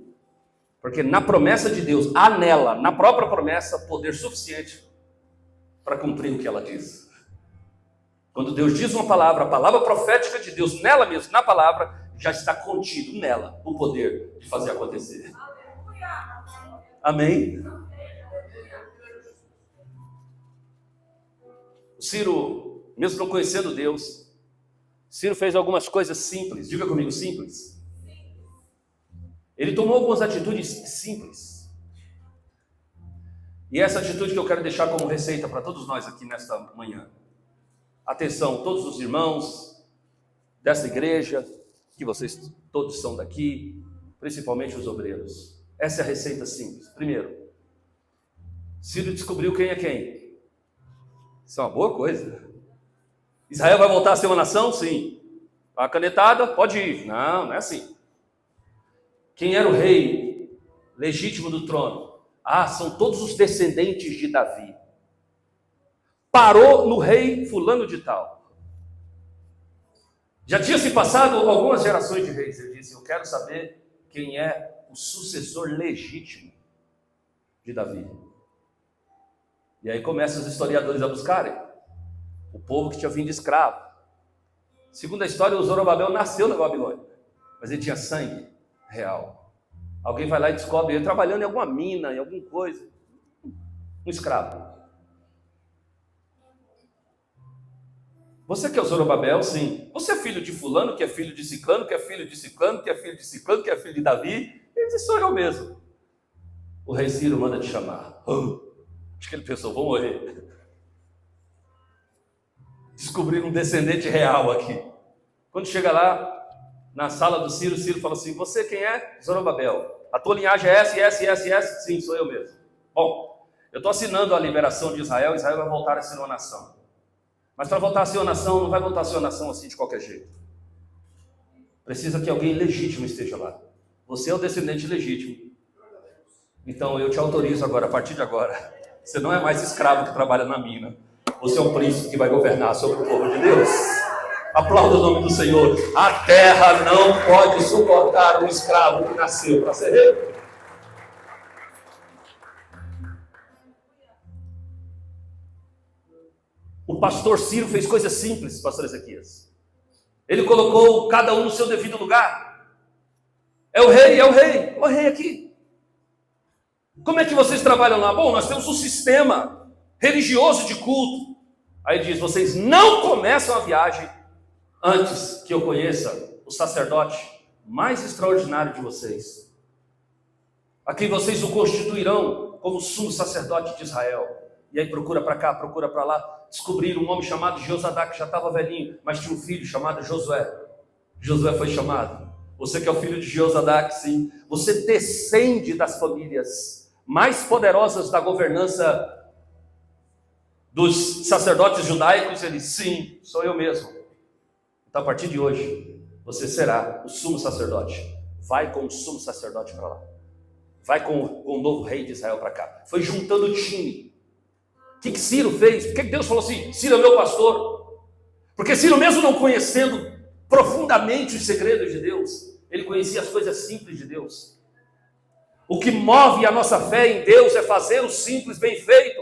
Porque na promessa de Deus, há nela, na própria promessa, poder suficiente para cumprir o que ela diz. Quando Deus diz uma palavra, a palavra profética de Deus, nela mesmo, na palavra, já está contido nela o poder de fazer acontecer. Amém? O Ciro, mesmo não conhecendo Deus, Ciro fez algumas coisas simples. Diga comigo, simples. Ele tomou algumas atitudes simples. E essa atitude que eu quero deixar como receita para todos nós aqui nesta manhã. Atenção, todos os irmãos dessa igreja, que vocês todos são daqui, principalmente os obreiros. Essa é a receita simples. Primeiro, Ciro descobriu quem é quem. Isso é uma boa coisa. Israel vai voltar a ser uma nação? Sim. A canetada? Pode ir. Não, não é assim. Quem era o rei legítimo do trono? Ah, são todos os descendentes de Davi. Parou no rei fulano de tal. Já tinha se passado algumas gerações de reis. Ele disse: eu quero saber quem é o sucessor legítimo de Davi. E aí começam os historiadores a buscarem o povo que tinha vindo escravo. Segundo a história, o Zorobabel nasceu na Babilônia, mas ele tinha sangue real. Alguém vai lá e descobre ele trabalhando em alguma mina, em alguma coisa. Um escravo. Você que é o Zorobabel? Sim. Você é filho de fulano, que é filho de ciclano, que é filho de ciclano, que é filho de ciclano, que é filho de Davi? Ele disse: sou eu mesmo. O rei Ciro manda te chamar. Acho que ele pensou: vou morrer. Descobriram um descendente real aqui. Quando chega lá, na sala do Ciro, Ciro fala assim: você quem é? Zorobabel. A tua linhagem é essa? Sim, sou eu mesmo. Bom, eu estou assinando a liberação de Israel. Israel vai voltar a ser uma nação. Mas para voltar a ser uma nação, não vai voltar a ser uma nação assim de qualquer jeito. Precisa que alguém legítimo esteja lá. Você é o descendente legítimo. Então eu te autorizo agora, a partir de agora. Você não é mais escravo que trabalha na mina. Você é um príncipe que vai governar sobre o povo de Deus. Aplauda o nome do Senhor. A terra não pode suportar um escravo que nasceu para ser rei. O pastor Ciro fez coisas simples, pastor Ezequias. Ele colocou cada um no seu devido lugar. É o rei, o rei aqui. Como é que vocês trabalham lá? Bom, nós temos um sistema religioso de culto. Aí diz: vocês não começam a viagem antes que eu conheça o sacerdote mais extraordinário de vocês. Aqui vocês o constituirão como sumo sacerdote de Israel. E aí procura para cá, procura para lá. Descobriram um homem chamado Jeozadá, que já estava velhinho, mas tinha um filho chamado Josué. Josué foi chamado. Você que é o filho de Jeozadá, sim. Você descende das famílias mais poderosas da governança dos sacerdotes judaicos. Ele: sim, sou eu mesmo. Então, a partir de hoje, você será o sumo sacerdote. Vai com o sumo sacerdote para lá. Vai com o novo rei de Israel para cá. Foi juntando o time. O que Ciro fez? Por que Deus falou assim: Ciro é meu pastor? Porque Ciro, mesmo não conhecendo profundamente os segredos de Deus, ele conhecia as coisas simples de Deus. O que move a nossa fé em Deus é fazer o simples bem feito.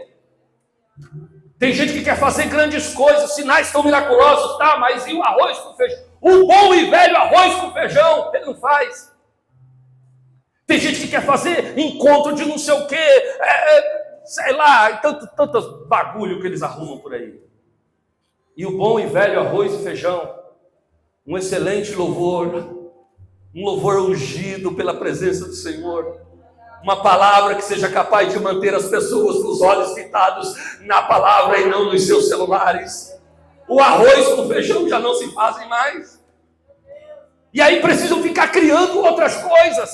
Tem gente que quer fazer grandes coisas, sinais tão miraculosos, tá, mas e o arroz com feijão? O bom e velho arroz com feijão, ele não faz. Tem gente que quer fazer encontro de não sei o quê, sei lá, tantos bagulho que eles arrumam por aí. E o bom e velho arroz e feijão, um excelente louvor, um louvor ungido pela presença do Senhor, uma palavra que seja capaz de manter as pessoas com os olhos fitados na palavra e não nos seus celulares. O arroz com feijão já não se fazem mais. E aí precisam ficar criando outras coisas.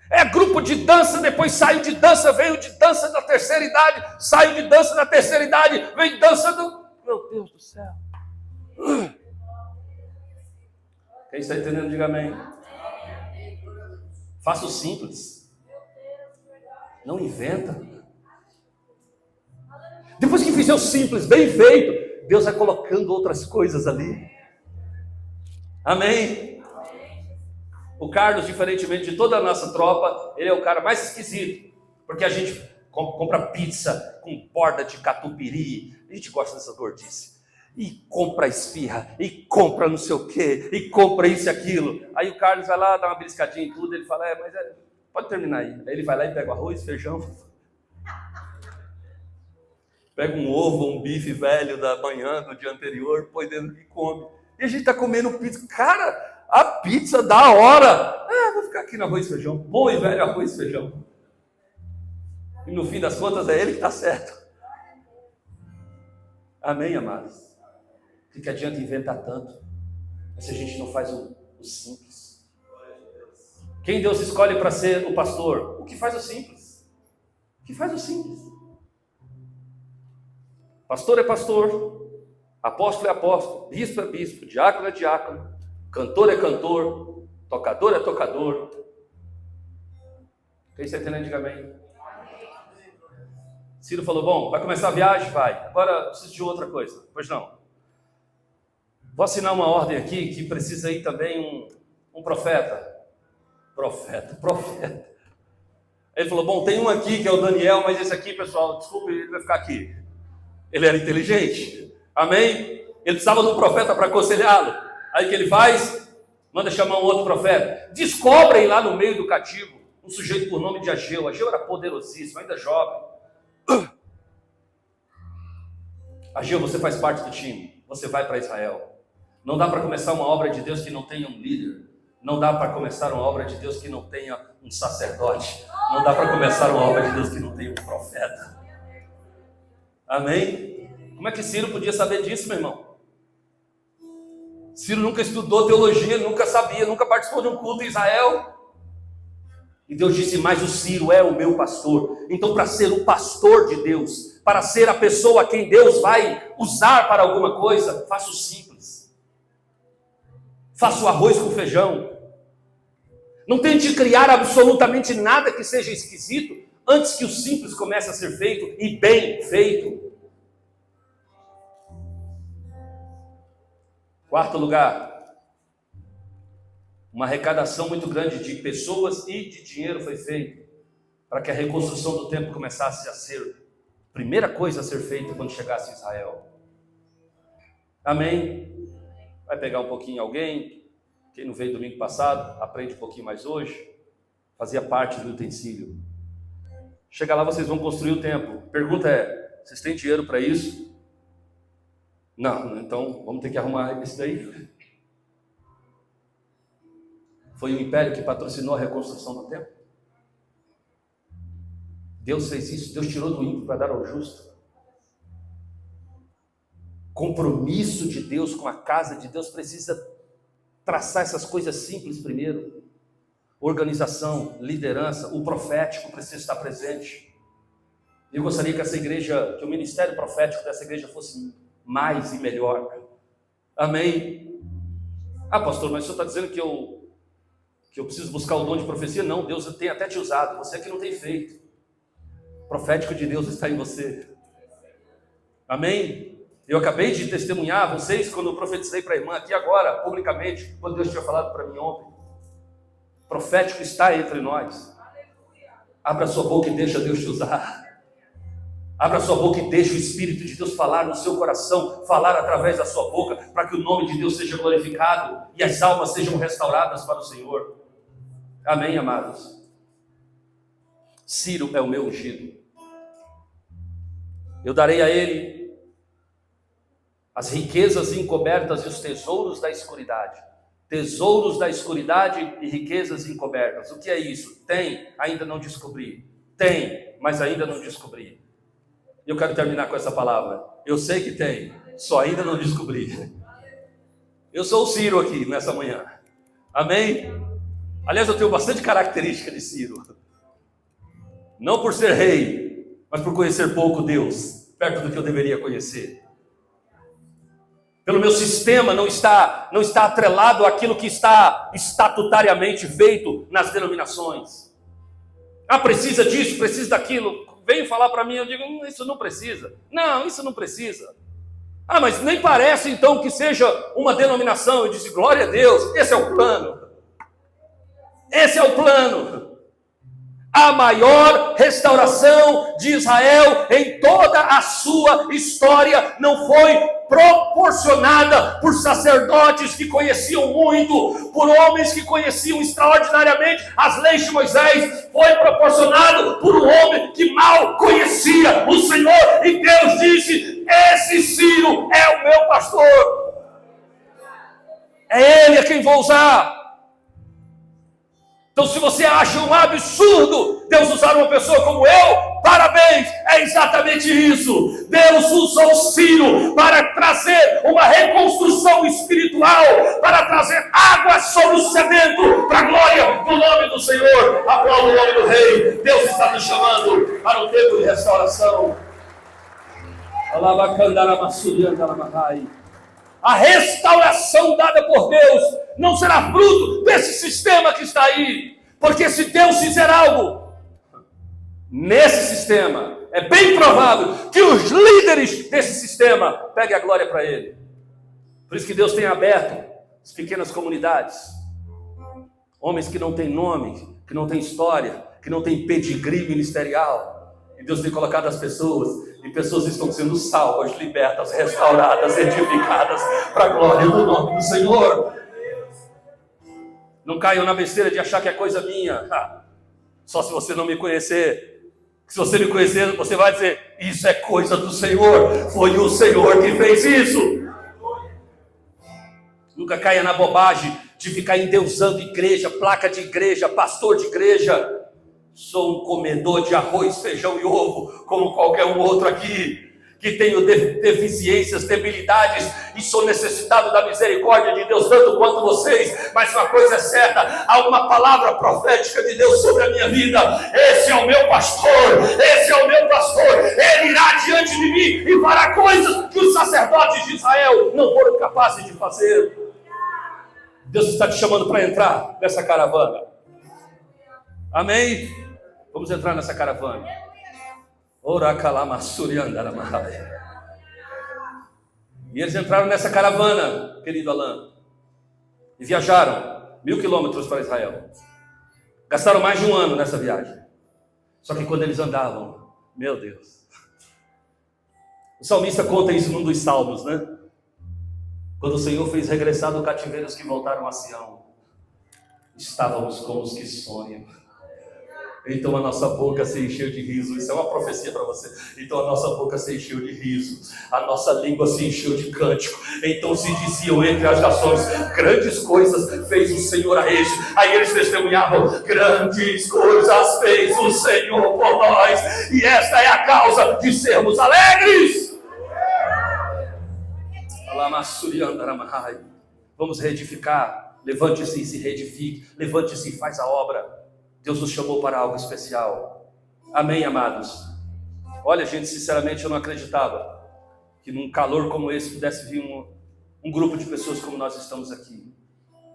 É grupo de dança, depois saiu de dança, veio de dança da terceira idade, saiu de dança da terceira idade, veio de dança do... Meu Deus do céu. Quem está entendendo, diga amém. Faça o simples. Não inventa. Depois que fizer o simples, bem feito, Deus vai colocando outras coisas ali. Amém? O Carlos, diferentemente de toda a nossa tropa, ele é o cara mais esquisito. Porque a gente compra pizza com borda de catupiry. A gente gosta dessa gordice. E compra esfirra, e compra não sei o quê, e compra isso e aquilo. Aí o Carlos vai lá, dá uma beliscadinha em tudo, ele fala, pode terminar aí. Aí ele vai lá e pega o arroz, feijão. Pega um ovo, um bife velho da manhã, do dia anterior, põe dentro e come. E a gente está comendo pizza. Cara, a pizza da hora. Vou ficar aqui no arroz e feijão. Bom e velho arroz e feijão. E no fim das contas é ele que está certo. Amém, amados? O que adianta inventar tanto se a gente não faz o simples? Quem Deus escolhe para ser o pastor? O que faz o simples? O que faz o simples? Pastor é pastor, apóstolo é apóstolo, bispo é bispo, diácono é diácono, cantor é cantor, tocador é tocador. Quem está entendendo, diga amém. Ciro falou, bom, vai começar a viagem? Vai. Agora preciso de outra coisa. Pois não. Vou assinar uma ordem aqui que precisa ir também um profeta. Profeta. Ele falou, bom, tem um aqui que é o Daniel, mas esse aqui, pessoal, desculpe, ele vai ficar aqui. Ele era inteligente. Amém? Ele precisava de um profeta para aconselhá-lo. Aí o que ele faz? Manda chamar um outro profeta. Descobrem lá no meio do cativo um sujeito por nome de Ageu. Ageu era poderosíssimo, ainda jovem. Ageu, você faz parte do time. Você vai para Israel. Não dá para começar uma obra de Deus que não tenha um líder. Não dá para começar uma obra de Deus que não tenha um sacerdote. Não dá para começar uma obra de Deus que não tenha um profeta. Amém? Como é que Ciro podia saber disso, meu irmão? Ciro nunca estudou teologia, nunca sabia, nunca participou de um culto em Israel. E Deus disse, mas o Ciro é o meu pastor. Então, para ser o pastor de Deus, para ser a pessoa a quem Deus vai usar para alguma coisa, faça o simples. Faça o arroz com feijão. Não tente criar absolutamente nada que seja esquisito antes que o simples comece a ser feito e bem feito. Quarto lugar, uma arrecadação muito grande de pessoas e de dinheiro foi feita para que a reconstrução do templo começasse a ser a primeira coisa a ser feita quando chegasse em Israel. Amém? Vai pegar um pouquinho alguém, quem não veio domingo passado, aprende um pouquinho mais hoje, fazia parte do utensílio. Chega lá, vocês vão construir o templo. Pergunta é, vocês têm dinheiro para isso? Não, então vamos ter que arrumar isso daí. Foi o império que patrocinou a reconstrução do templo. Deus fez isso, Deus tirou do ímpio para dar ao justo. Compromisso de Deus com a casa de Deus precisa traçar essas coisas simples primeiro. Organização, liderança, o profético precisa estar presente. Eu gostaria que essa igreja, que o ministério profético dessa igreja fosse mais e melhor. Amém? Pastor, mas o senhor está dizendo que eu preciso buscar o dom de profecia? Não, Deus tem até te usado, você é que não tem feito. O profético de Deus está em você. Amém? Eu acabei de testemunhar a vocês quando eu profetizei para a irmã aqui agora, publicamente, quando Deus tinha falado para mim ontem. O profético está entre nós. Abra sua boca e deixa Deus te usar. Abra sua boca e deixa o Espírito de Deus falar no seu coração, falar através da sua boca, para que o nome de Deus seja glorificado e as almas sejam restauradas para o Senhor. Amém, amados? Ciro é o meu ungido. Eu darei a ele as riquezas encobertas e os tesouros da escuridade. Tesouros da escuridade e riquezas encobertas. O que é isso? Tem, ainda não descobri. Tem, mas ainda não descobri. Eu quero terminar com essa palavra. Eu sei que tem, só ainda não descobri. Eu sou o Ciro aqui nessa manhã. Amém? Aliás, eu tenho bastante característica de Ciro. Não por ser rei, mas por conhecer pouco Deus, perto do que eu deveria conhecer. Pelo meu sistema não está atrelado àquilo que está estatutariamente feito nas denominações. Ah, precisa disso, precisa daquilo. Vem falar para mim, eu digo, isso não precisa. Não, isso não precisa. Ah, mas nem parece então que seja uma denominação. Eu disse, glória a Deus, esse é o plano. Esse é o plano. A maior restauração de Israel em toda a sua história não foi proporcionada por sacerdotes que conheciam muito, por homens que conheciam extraordinariamente as leis de Moisés. Foi proporcionado por um homem que mal conhecia o Senhor. E Deus disse, esse Ciro é o meu pastor. É ele a quem vou usar. Então, se você acha um absurdo Deus usar uma pessoa como eu, parabéns, é exatamente isso. Deus usou Ciro para trazer uma reconstrução espiritual, para trazer água sobre o sedento, para a glória do nome do Senhor. Aplauda o nome do Rei. Deus está nos chamando para um tempo de restauração. A restauração dada por Deus não será fruto desse sistema que está aí. Porque se Deus fizer algo nesse sistema, é bem provável que os líderes desse sistema peguem a glória para ele. Por isso que Deus tem aberto as pequenas comunidades. Homens que não têm nome, que não têm história, que não têm pedigree ministerial. E Deus tem colocado as pessoas, e pessoas estão sendo salvas, libertas, restauradas, edificadas para a glória do nome do Senhor. Não caiam na besteira de achar que é coisa minha. Só se você não me conhecer. Se você me conhecer, você vai dizer, isso é coisa do Senhor. Foi o Senhor que fez isso. Nunca caia na bobagem de ficar endeusando igreja, placa de igreja, pastor de igreja. Sou um comedor de arroz, feijão e ovo, como qualquer um outro aqui. Que tenho deficiências, debilidades, e sou necessitado da misericórdia de Deus, tanto quanto vocês, mas uma coisa é certa, há uma palavra profética de Deus sobre a minha vida. Esse é o meu pastor, esse é o meu pastor, ele irá diante de mim e fará coisas que os sacerdotes de Israel não foram capazes de fazer. Deus está te chamando para entrar nessa caravana. Amém? Vamos entrar nessa caravana. E eles entraram nessa caravana, querido Alain, e viajaram 1000 quilômetros para Israel. Gastaram mais de um ano nessa viagem. Só que quando eles andavam, meu Deus, o salmista conta isso num dos salmos, né? Quando o Senhor fez regressar do cativeiro os que voltaram a Sião, estávamos como os que sonham. Então a nossa boca se encheu de riso. Isso é uma profecia para você. Então a nossa boca se encheu de riso, a nossa língua se encheu de cântico. Então se diziam entre as nações, grandes coisas fez o Senhor a este. Aí eles testemunhavam, grandes coisas fez o Senhor por nós, e esta é a causa de sermos alegres. Vamos reedificar. Levante-se e se reedifique. Levante-se e faz a obra. Deus nos chamou para algo especial. Amém, amados? Olha, gente, sinceramente eu não acreditava que num calor como esse pudesse vir um grupo de pessoas como nós estamos aqui.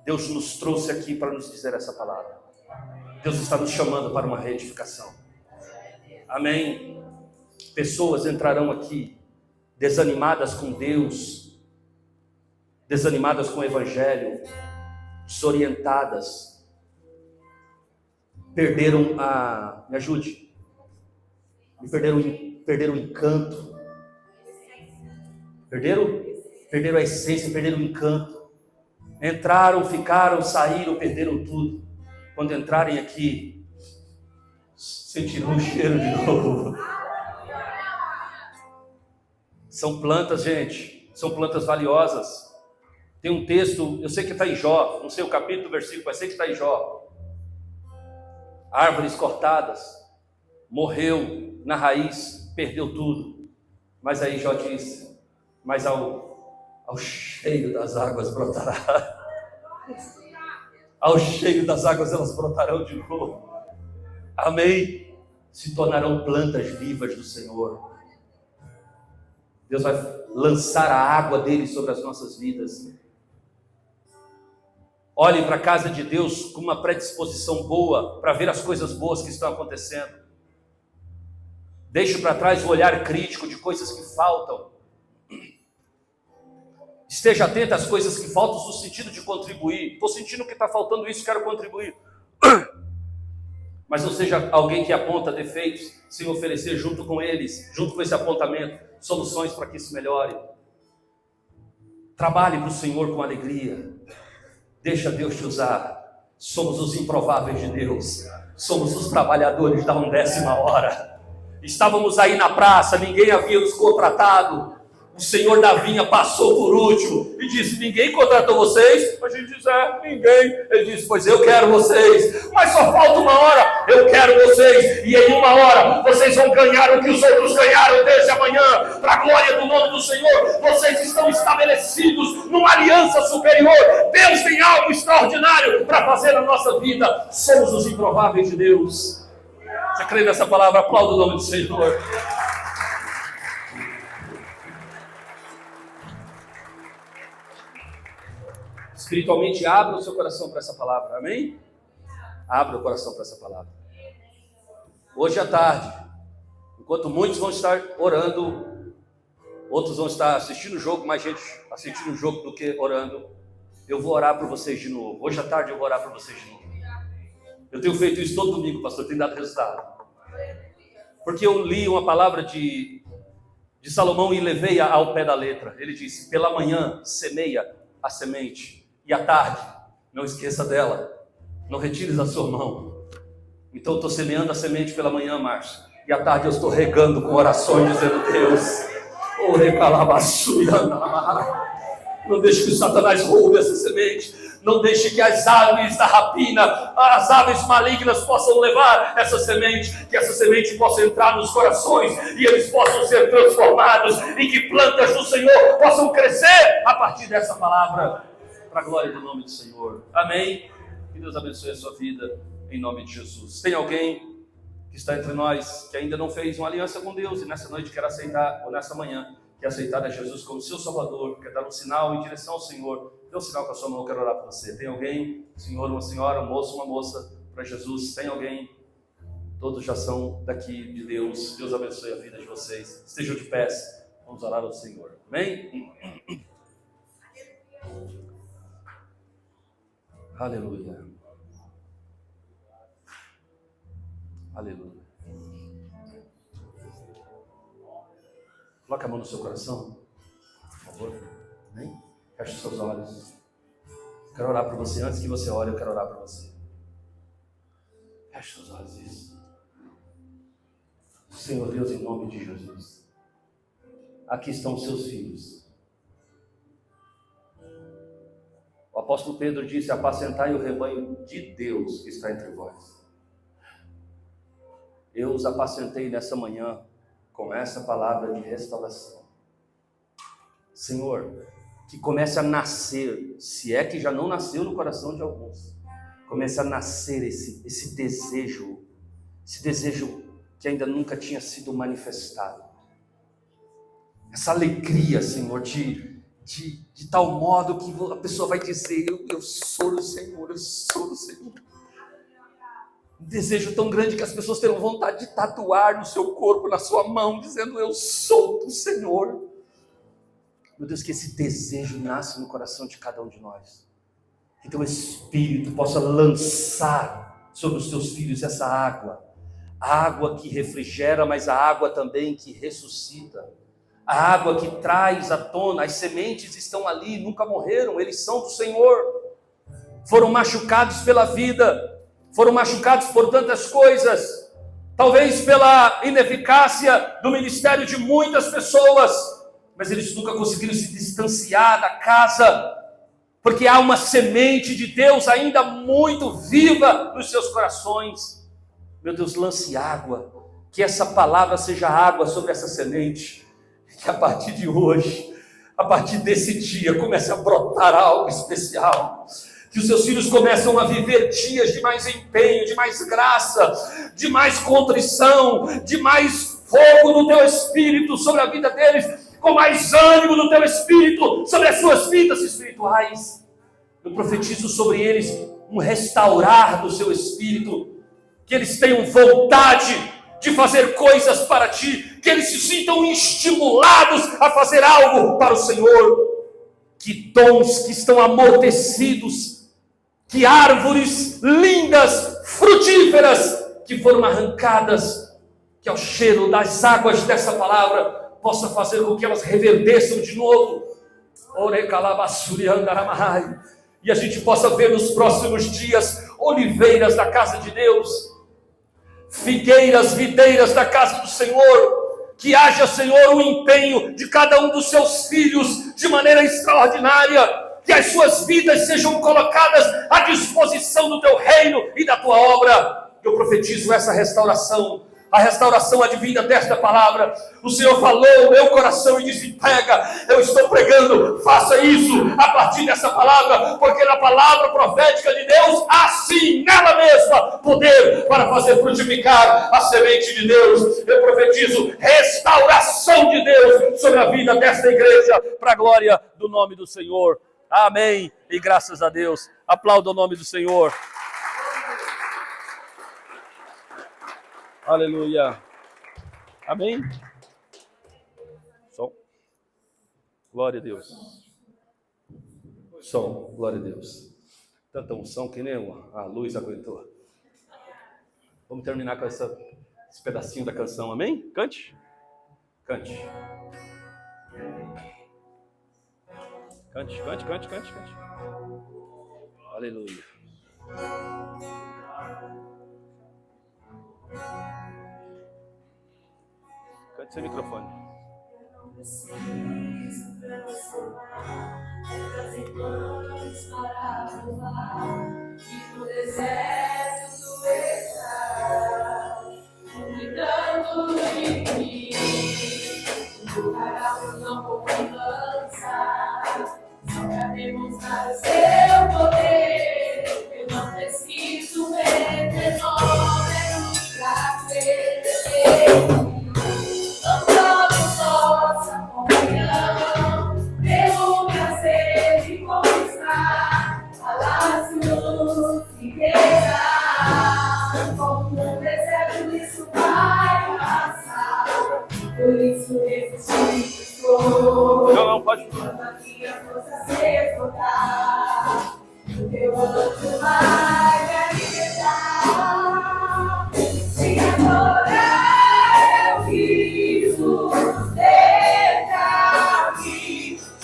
Deus nos trouxe aqui para nos dizer essa palavra. Deus está nos chamando para uma reedificação. Amém? Pessoas entrarão aqui desanimadas com Deus, desanimadas com o Evangelho, desorientadas. perderam me ajude, perderam o encanto, perderam a essência, perderam o encanto. Entraram, ficaram, saíram, perderam tudo. Quando entrarem aqui, sentirão o cheiro de novo. São plantas, gente, são plantas valiosas. Tem um texto, eu sei que está em Jó, não sei o capítulo, o versículo, mas sei que está em Jó. Árvores cortadas, morreu na raiz, perdeu tudo. Mas aí Jó disse, mas ao cheiro das águas brotará. Ao cheiro das águas elas brotarão de novo. Amém? Se tornarão plantas vivas do Senhor. Deus vai lançar a água dele sobre as nossas vidas. Olhem para a casa de Deus com uma predisposição boa para ver as coisas boas que estão acontecendo. Deixe para trás o olhar crítico de coisas que faltam. Esteja atento às coisas que faltam no sentido de contribuir. Estou sentindo que está faltando isso, quero contribuir. Mas não seja alguém que aponta defeitos, sem oferecer junto com eles, junto com esse apontamento, soluções para que isso melhore. Trabalhe para o Senhor com alegria. Deixa Deus te usar. Somos os improváveis de Deus. Somos os trabalhadores da 1ª hora. Estávamos aí na praça, ninguém havia nos contratado. O senhor da vinha passou por último e disse, ninguém contratou vocês? A gente disse, ninguém. Ele disse, pois eu quero vocês. Mas só falta 1 hora, eu quero vocês. E em 1 hora, vocês vão ganhar o que os outros ganharam desde amanhã. Para a glória do nome do Senhor, vocês estão estabelecidos numa aliança superior. Deus tem algo extraordinário para fazer na nossa vida. Somos os improváveis de Deus. Você crê nessa palavra? Aplauda o nome do Senhor. Espiritualmente, abra o seu coração para essa palavra, amém? Abra o coração para essa palavra. Hoje à tarde, enquanto muitos vão estar orando, outros vão estar assistindo o jogo, mais gente assistindo o jogo do que orando, eu vou orar por vocês de novo. Hoje à tarde eu vou orar por vocês de novo. Eu tenho feito isso todo domingo, pastor, tem dado resultado. Porque eu li uma palavra de Salomão e levei-a ao pé da letra. Ele disse, pela manhã semeia a semente. E à tarde, não esqueça dela. Não retires da sua mão. Então eu estou semeando a semente pela manhã, Márcio. E à tarde eu estou regando com orações, dizendo, Deus, não deixe que o Satanás roube essa semente. Não deixe que as aves da rapina, as aves malignas possam levar essa semente. Que essa semente possa entrar nos corações e eles possam ser transformados. E que plantas do Senhor possam crescer a partir dessa palavra. Para a glória do nome do Senhor. Amém? Que Deus abençoe a sua vida, em nome de Jesus. Tem alguém que está entre nós, que ainda não fez uma aliança com Deus, e nessa noite quer aceitar, ou nessa manhã, quer aceitar a Jesus como seu Salvador, quer dar um sinal em direção ao Senhor. Dê um sinal com a sua mão, eu quero orar por você. Tem alguém, senhor, uma senhora, um moço, uma moça, para Jesus? Tem alguém? Todos já são daqui de Deus. Deus abençoe a vida de vocês. Estejam de pé, vamos orar ao Senhor. Amém? Aleluia. Aleluia. Coloque a mão no seu coração, por favor. Amém? Feche os seus olhos. Quero orar por você. Antes que você ore, eu quero orar por você. Feche seus olhos. Isso. Senhor Deus, em nome de Jesus. Aqui estão os seus filhos. O apóstolo Pedro disse, apacentai o rebanho de Deus que está entre vós. Eu os apacentei nessa manhã com essa palavra de restauração. Senhor, que comece a nascer, se é que já não nasceu no coração de alguns, comece a nascer esse desejo que ainda nunca tinha sido manifestado. Essa alegria, Senhor, de tal modo que a pessoa vai dizer, eu sou do Senhor, eu sou do Senhor. Um desejo tão grande que as pessoas terão vontade de tatuar no seu corpo, na sua mão, dizendo, eu sou do Senhor. Meu Deus, que esse desejo nasça no coração de cada um de nós. Que teu Espírito possa lançar sobre os teus filhos essa água. A água que refrigera, mas a água também que ressuscita. A água que traz à tona, as sementes estão ali, nunca morreram, eles são do Senhor. Foram machucados pela vida, foram machucados por tantas coisas, talvez pela ineficácia do ministério de muitas pessoas, mas eles nunca conseguiram se distanciar da casa, porque há uma semente de Deus ainda muito viva nos seus corações. Meu Deus, lance água, que essa palavra seja água sobre essa semente, que a partir de hoje, a partir desse dia, comece a brotar algo especial, que os seus filhos começam a viver dias de mais empenho, de mais graça, de mais contrição, de mais fogo do teu Espírito sobre a vida deles, com mais ânimo do teu Espírito sobre as suas vidas espirituais. Eu profetizo sobre eles um restaurar do seu Espírito, que eles tenham vontade de fazer coisas para ti, que eles se sintam estimulados a fazer algo para o Senhor, que dons que estão amortecidos, que árvores lindas, frutíferas, que foram arrancadas, que ao cheiro das águas dessa palavra, possa fazer com que elas reverdeçam de novo, e a gente possa ver nos próximos dias, oliveiras da casa de Deus, figueiras, videiras da casa do Senhor, que haja, Senhor, o empenho de cada um dos seus filhos, de maneira extraordinária, que as suas vidas sejam colocadas à disposição do teu reino e da tua obra. Eu profetizo essa restauração, a restauração advinda desta palavra. O Senhor falou no meu coração e disse: pega, eu estou pregando, faça isso a partir dessa palavra, porque na palavra profética de Deus, assim nela mesma, poder para fazer frutificar a semente de Deus. Eu profetizo restauração de Deus sobre a vida desta igreja, para a glória do nome do Senhor. Amém e graças a Deus. Aplauda o nome do Senhor. Aleluia. Amém? Som. Glória a Deus. Som. Glória a Deus. Tanta unção que nem a luz aguentou. Vamos terminar com esse pedacinho da canção. Amém? Cante. Cante. Cante, cante, cante, cante, cante. Aleluia. Cante sem microfone. Não preciso transformar essas irmãs para provar que no deserto tu estás cuidando de mim. O caralho não vou me lançar, só pra demonstrar o seu poder. Eu não preciso ver fenômenos pra crer. Nossa comunhão, pelo prazer de conquistar palácios e guerra. Como no deserto isso vai passar, por isso resisti. Não, pode. Quando a minha força se esgotar, o teu outro vai me libertar. Se agora eu vivo dentro de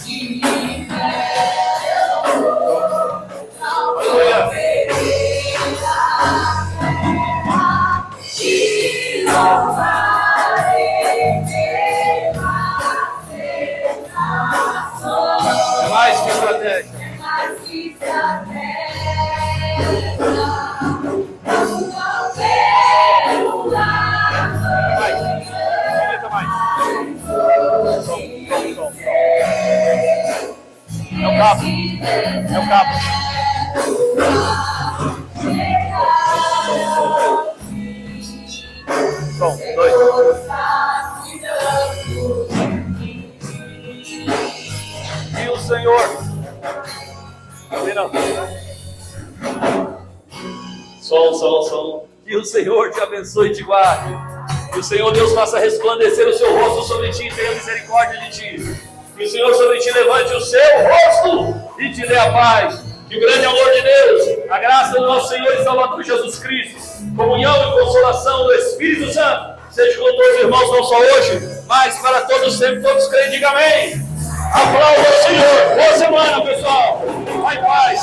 fé, não perderei a terra, te louvarei pela sensação. É mais que estratégia. É mais que estratégia. Não quero lá. Aumenta mais. É o cabo. É o cabo. Som, 2. E o Senhor. Não. Som. Que o Senhor te abençoe e te guarde. Que o Senhor Deus faça resplandecer o seu rosto sobre ti e tenha misericórdia de ti. Que o Senhor sobre ti levante o seu rosto e te dê a paz. Que o grande amor de Deus, a graça do nosso Senhor e Salvador Jesus Cristo, comunhão e consolação do Espírito Santo, seja com todos os irmãos, não só hoje, mas para todos sempre, todos creem, diga amém. Aplauda o Senhor. Boa semana, pessoal. Vai em paz.